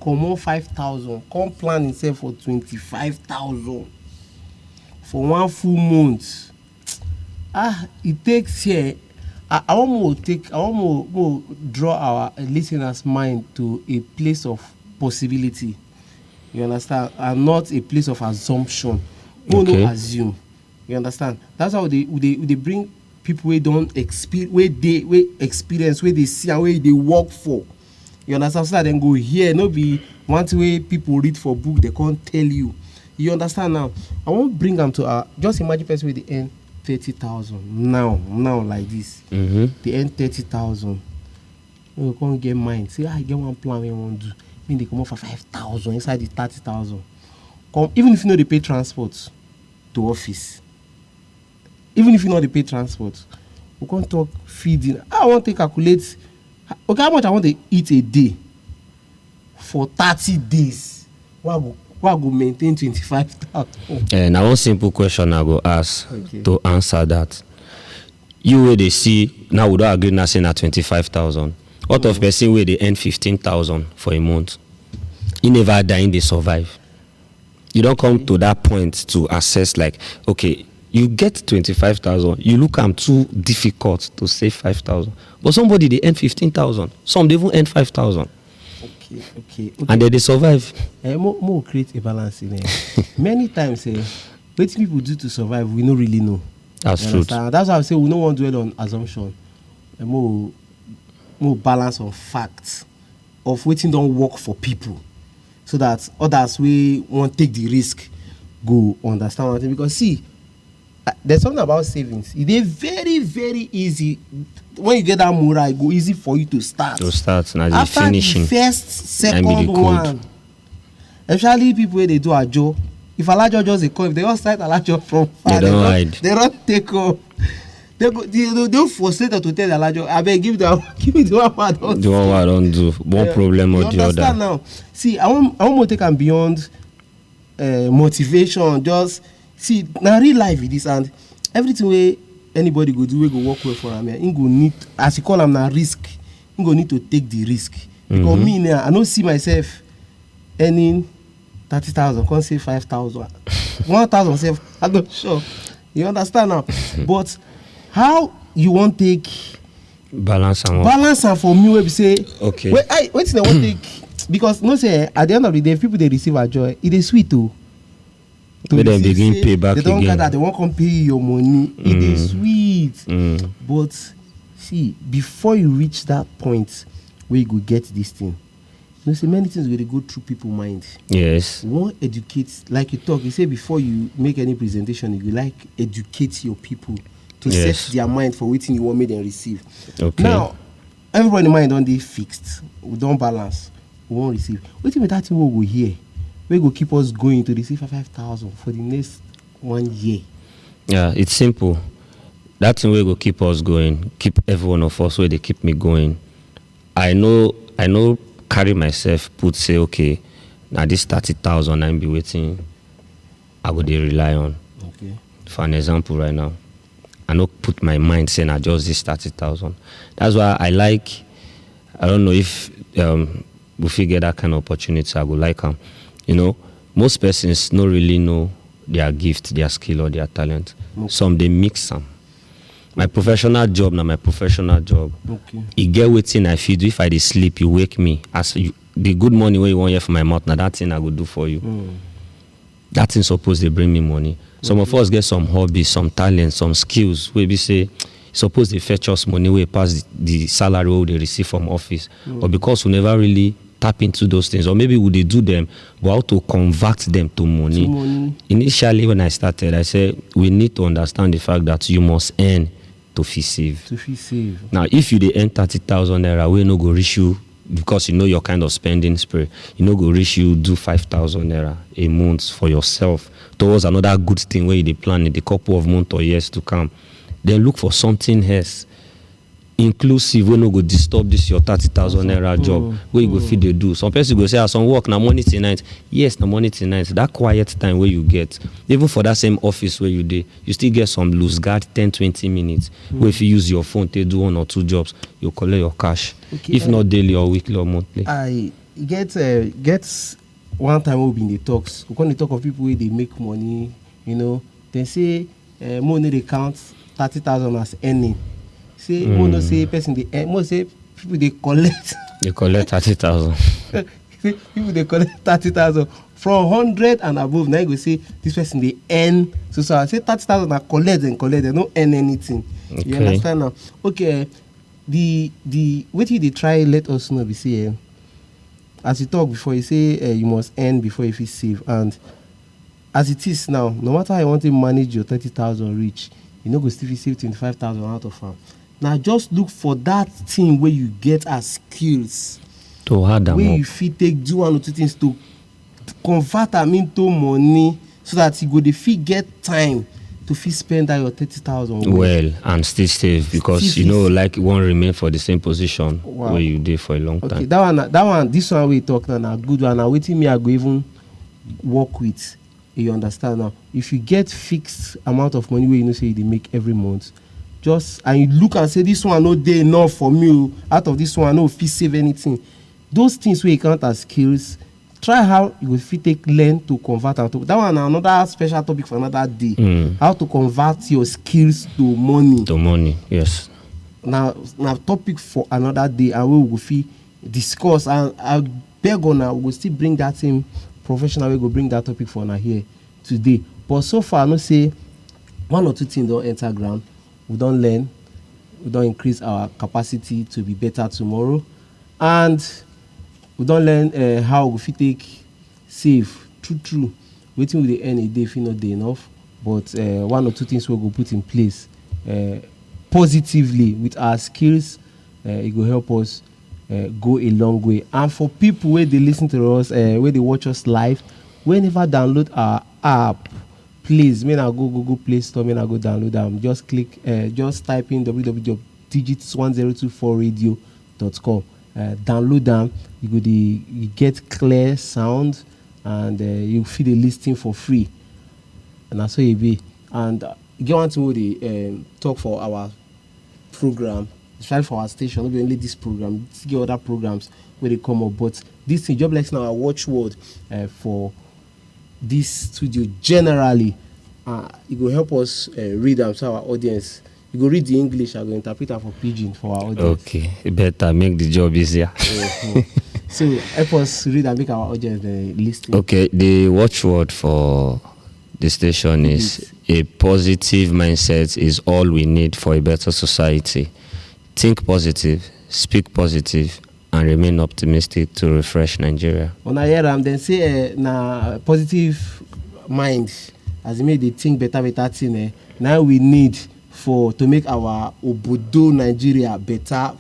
come on 5,000, come plan himself for 25,000 for 1 full month. It takes here. I want to draw our listeners' mind to a place of possibility. You understand? And not a place of assumption. No assume. You understand? That's how they bring people where don't experience, where they see and where they work for. You understand? So that then go here. No be one way people read for book they can't tell you. You understand now? I won't bring them to just imagine person where they earn 30,000 now like this. They earn 30,000. You can't get mine. Say I get one plan we want to do. Mean they come off for 5,000 inside the 30,000. Even if you know they pay transport to office. Even if you know they pay transport, we can't talk feeding. I want to calculate. Okay, how much I want to eat a day for 30 days? Why go maintain 25,000? Now one simple question I go ask to answer that. You where they see now we don't agree nothing at 25,000. What of person where they earn 15,000 for a month? You never dying, they survive. You don't come to that point to assess like, okay, you get 25,000. You look I'm too difficult to save 5,000. But somebody they earn 15,000. Some they even earn 5,000. Okay. And then they survive. More create a balance in there. Many times, what people do to survive, we don't really know. That's true. That's why I say we don't want to dwell on assumption. More balance on facts of waiting don't work for people, so that others we won't take the risk. Go understand what I mean? Because see, there's something about savings. It is very, very easy. When you get that moral, it go easy for you to start. Now after finishing. the first, second one, especially people where they do a job. If a large just they come, if they all start a large job from far, they don't hide. They don't take off. They frustrate to tell the large job. I beg give me the one I don't. The one I don't do. One problem or the other. Now, see, I want to take them beyond motivation. Just see, now real life it is, and everything where anybody go do, we go work well for them. You go need, as you call them, now risk. You go need to take the risk. Because me now, I don't see myself earning 30,000, can't say 5,000, 1,000. Say I'm not sure. You understand now? But how you want to take balance and for me? Where we say okay. Wait, I want to take because no say at the end of the day, people they receive a joy. It is sweet too. When they begin pay back they don't again. That they won't come pay you your money. It is sweet. But see, before you reach that point where you go get this thing, you see many things will go through people's mind. Yes. One educate, like you talk, you say before you make any presentation, you like educate your people to set their mind for waiting you want me them receive. Okay. Now, everybody mind on they fixed. We don't balance. We won't receive. What if that thing will go here? We go keep us going to receive 5,000 for the next 1 year. Yeah, it's simple. That thing will go keep us going. Keep every one of us where they keep me going. I know carry myself, say, okay, now this 30,000 I'm be waiting, I would rely on. Okay. For an example right now, I don't put my mind saying I just this 30,000. That's why I don't know if we figure that kind of opportunity, I would like them. You know, most persons don't really know their gift, their skill, or their talent. Okay. Some they mix them. My professional job now, Okay. You get waiting I feed you. If I dey sleep, you wake me. As you, the good money where you want hear from my mouth, now that thing I will do for you. That thing supposed to bring me money. Some of us get some hobbies, some talents, some skills. Where we say, suppose they fetch us money way past the salary we they receive from office. But because we never really tap into those things, or maybe we they do them, but how to convert them to money. Initially, when I started, I said we need to understand the fact that you must earn to feel save. Now, if you they earn 30,000 naira, we no go reach you because you know your kind of spending spree. You know go reach you do 5,000 naira a month for yourself towards another good thing where you they plan in the couple of months or years to come. Then look for something else. inclusive wey no go disturb this your 30,000 naira job wey you go fit dey do. Some person go say some work na morning till night. Yes, na morning till night. That quiet time wey you get, even for that same office where you dey, you still get some loose guard 10-20 minutes wey if you use your phone to do 1 or 2 jobs, you collect your cash. Okay, if not daily or weekly or monthly. I get one time we been in the talks. We come talk of people where they make money, you know. They say money they count 30,000 as earning. Say no say person they earn. More say people they collect. They collect 30,000. People they collect 30,000 from 100 and above. Now you go say this person they earn. So I say 30,000 are collect. They don't earn anything. Okay. You understand now? Okay. The what did they try? Let us know. We say as you talk before, you say you must earn before you feel save. And as it is now, no matter how you want to manage your 30,000 reach, you know go still save 25,000 out of them. Now just look for that thing where you get as skills to add them where up. you fit take do 1 or 2 things to convert them into money so that you go the fit get time to fit spend that your 30,000 well and still save because you know like you won't remain for the same position where you did for a long time. Okay, this one we talk now good one. Now waiting me I go even work with. You understand now? If you get fixed amount of money where you know say they make every month, just and you look and say this one no dey enough for me. Out of this one, no fit save anything. Those things where you count as skills, try how you will fit take learn to convert and to that one another special topic for another day. How to convert your skills to money. To money, yes. Now topic for another day and we will fit discuss and I beg on now we will still bring that same professional we go bring that topic for now here today. But so far I know say 1 or 2 things don't enter ground. We don't learn, we don't increase our capacity to be better tomorrow, and we don't learn how we fit take save. True. Waiting with the end a day if not day enough. But 1 or 2 things we go put in place positively with our skills. It will help us go a long way. And for people where they listen to us, where they watch us live, whenever download our app, please, may I go Google Play Store, may I go download them. Just click, just type in www.digits1024radio.com. Download them. You get clear sound, and you feel the listing for free. And that's how it be. And get one thing where they talk for our program, especially for our station. Not only this program, get other programs where they come up. But this thing, job like now, a watchword for this studio generally. It will help us read them to our audience. You go read the English, I go interpret them for Pidgin for our audience. Okay, better make the job easier. So help us read and make our audience listen. Okay, the watchword for the station is a positive mindset is all we need for a better society. Think positive, speak positive, and remain optimistic to refresh Nigeria. When I hear them, then say na positive mind, as it made they think better thing. Now we need to make our obodo Nigeria better,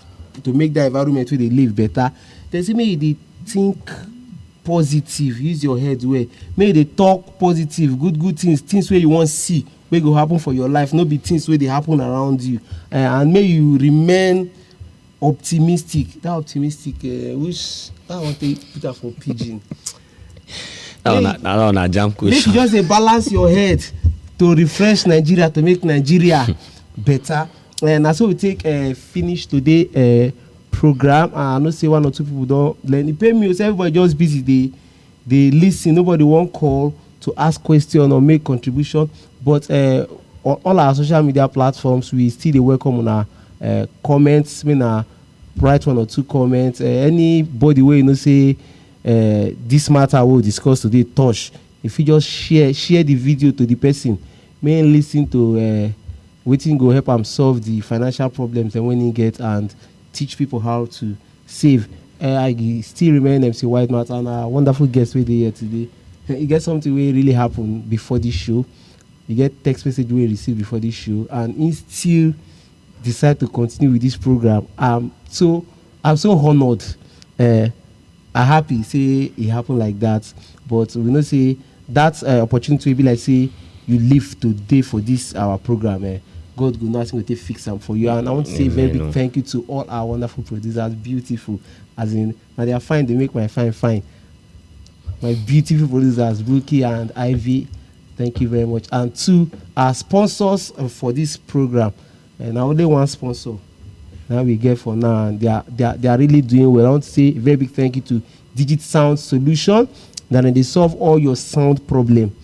to make the environment where they live better. Then say maybe they think positive, use your head well. Maybe they talk positive, good things where you want to see, where go happen for your life, not be things where they happen around you. And may you remain optimistic. That optimistic, which I want to put that for Pidgin. That's a jam question. Make you just balance your head to refresh Nigeria, to make Nigeria better. And that's how we take finish today program. I know say 1 or 2 people don't learn. It pay me, so everybody just busy. They listen. Nobody won't call to ask question or make contribution. But on all our social media platforms, we still welcome on our comments. Write 1 or 2 comments. Anybody where you know say this matter we'll discuss today touch. If you just share the video to the person, may listen to waiting go help them solve the financial problems and when he get and teach people how to save. I still remain MC White Matter and a wonderful guest with here today. You get something where really happened before this show. You get text message we received before this show, and he still decide to continue with this program. I'm so honored. I'm happy say it happened like that. But we know say that opportunity will be like say you live today for this our program. God will not going to fix them for you. And I want to say a very big thank you to all our wonderful producers. Beautiful, as in, now they are fine. They make my fine. My beautiful producers, Brookie and Ivy. Thank you very much. And to our sponsors for this program. And I only one sponsor. Now we get for now, and they are really doing well. I want to say a very big thank you to Digit Sound Solution. Then they solve all your sound problem.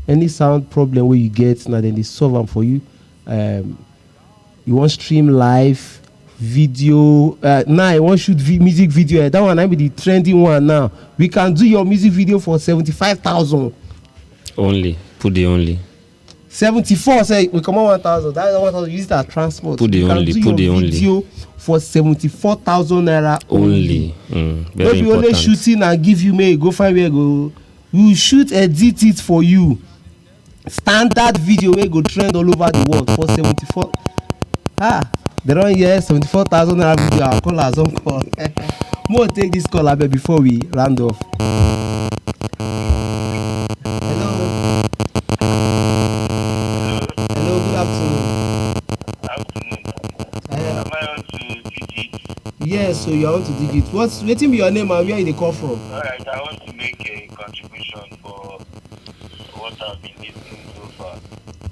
Any sound problem where you get, now then they solve them for you. You want stream live video? Now you want shoot music video? That one I be the trending one now. We can do your music video for 75,000. Only put the only. 74 say we come on 1,000. That is 1,000. Use that transport. Put the only. Put the only. Video for 74,000 naira only. Very important. Only shooting and give you may go find where go. We shoot, edit it for you. Standard video where go trend all over the world for 74. They don't hear 74,000 naira video. I'll call us on call. More take this call before we round off. Yes, so you want to dig it. What's waiting be your name and where you come from? Alright, I want to make a contribution for what I've been listening so far.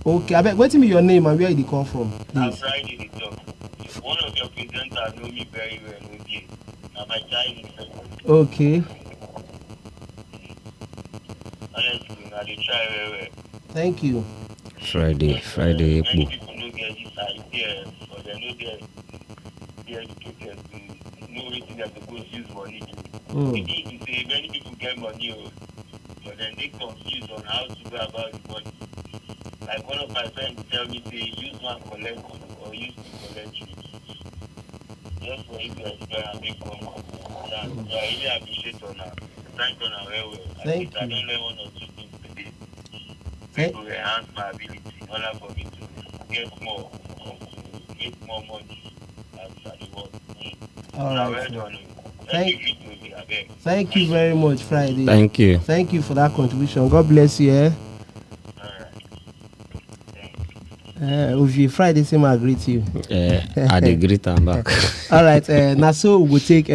Okay, I bet waiting be your name and where you come from. I'm Friday the talk. One of your presenters know me very well, okay. Now my Chinese friend. Okay. Honestly, now they try very well. Thank you. Friday. Many people don't get this idea, or they know they're educated to know everything that they go use money to. Maybe say many people get money, but then they confused on how to go about the money. Like one of my friends tell me, say, use one collect or use two collect three. Just for you to explain and make one more. So I really appreciate on that. Thank you very well. Thank you. I don't learn one or two things today. People enhance my ability in order for me to get more, to make more money outside the world. All right. Well done. Thank you very much, Friday. Thank you. Thank you for that contribution. God bless you. Ovy Friday, same I greet you. I greet am back. All right. Now so we will take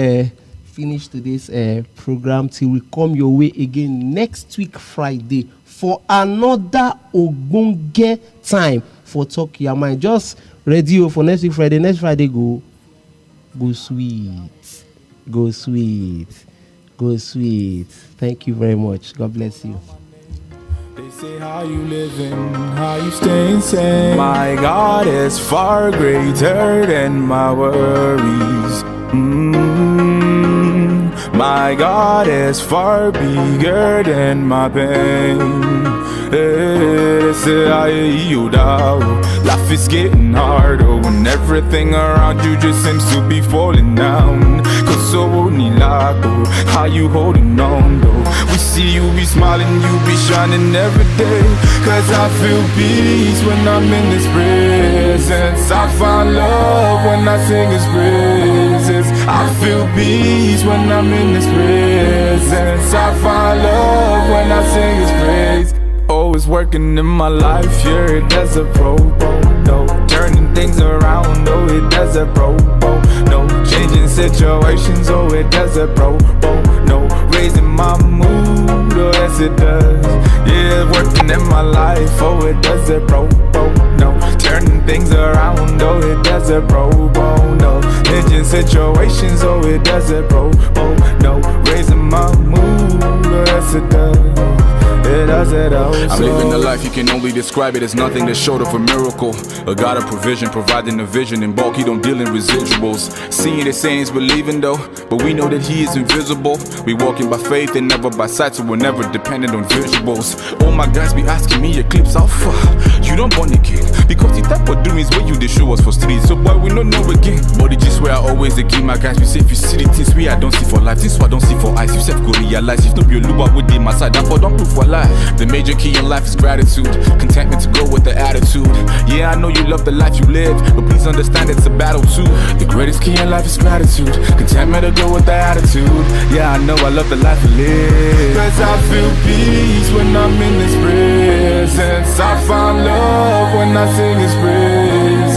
finish today's program till we come your way again next week Friday for another ogbonge time for Talk Your Mind. Just ready for next week Friday. Next Friday go sweet. Go sweet. Go sweet. Thank you very much. God bless you. They say how you living, how you staying sane. My God is far greater than my worries. My God is far bigger than my pain. They say I you down. Life is getting harder when everything around you just seems to be falling down. Cause so nilago, how you holding on though? We see you be smiling, you be shining every day. Cause I feel peace when I'm in His presence. I find love when I sing His praises. I feel peace when I'm in His presence. I find love when I sing His praise. Always working in my life, yeah, it does a pro bono. Turning things around, oh, it does a pro bono. Changing situations, oh, it does a pro bono. Raising my mood, oh, yes, it does. Yeah, working in my life, oh, it does a pro bono. Turning things around, oh, it does a pro bono. Changing situations, oh, it does a pro bono. Raising my mood, oh, yes, it does. I'm living a life you can only describe it as nothing that's short of a miracle. A God of provision, providing a vision in bulk, He don't deal in residuals. Seeing His sayings, believing though, but we know that He is invisible. We walking by faith and never by sight, so we're never dependent on visuals. All my guys be asking me eclipse how far you don't born again, because the type of doings where you they show us for streets. So boy, we don't know again. But it's just where I always they keep my guys. We say if you see the things we I don't see for life, this I don't see for eyes. You self go realize if no be a luba with my side, therefore don't prove for life. The major key in life is gratitude, contentment to go with the attitude. Yeah, I know you love the life you live, but please understand it's a battle too. The greatest key in life is gratitude, contentment to go with the attitude. Yeah, I know I love the life I live. Cause I feel peace when I'm in His presence. I find love when I sing His praise.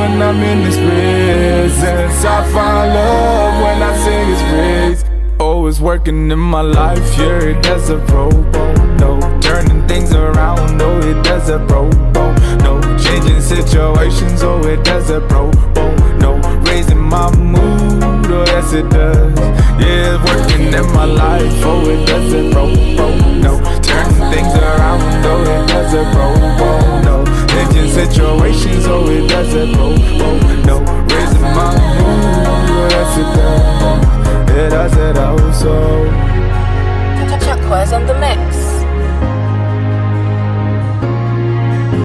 when I'm in His presence. I find love when I sing His praise. Oh, it's working in my life, yeah, it does a pro bono. Turning things around, oh, it does a pro bono. Changing situations, oh, it does a pro bono. Raising my mood, oh, yes it does. Yeah, it's working in my life, oh, it does a pro bono.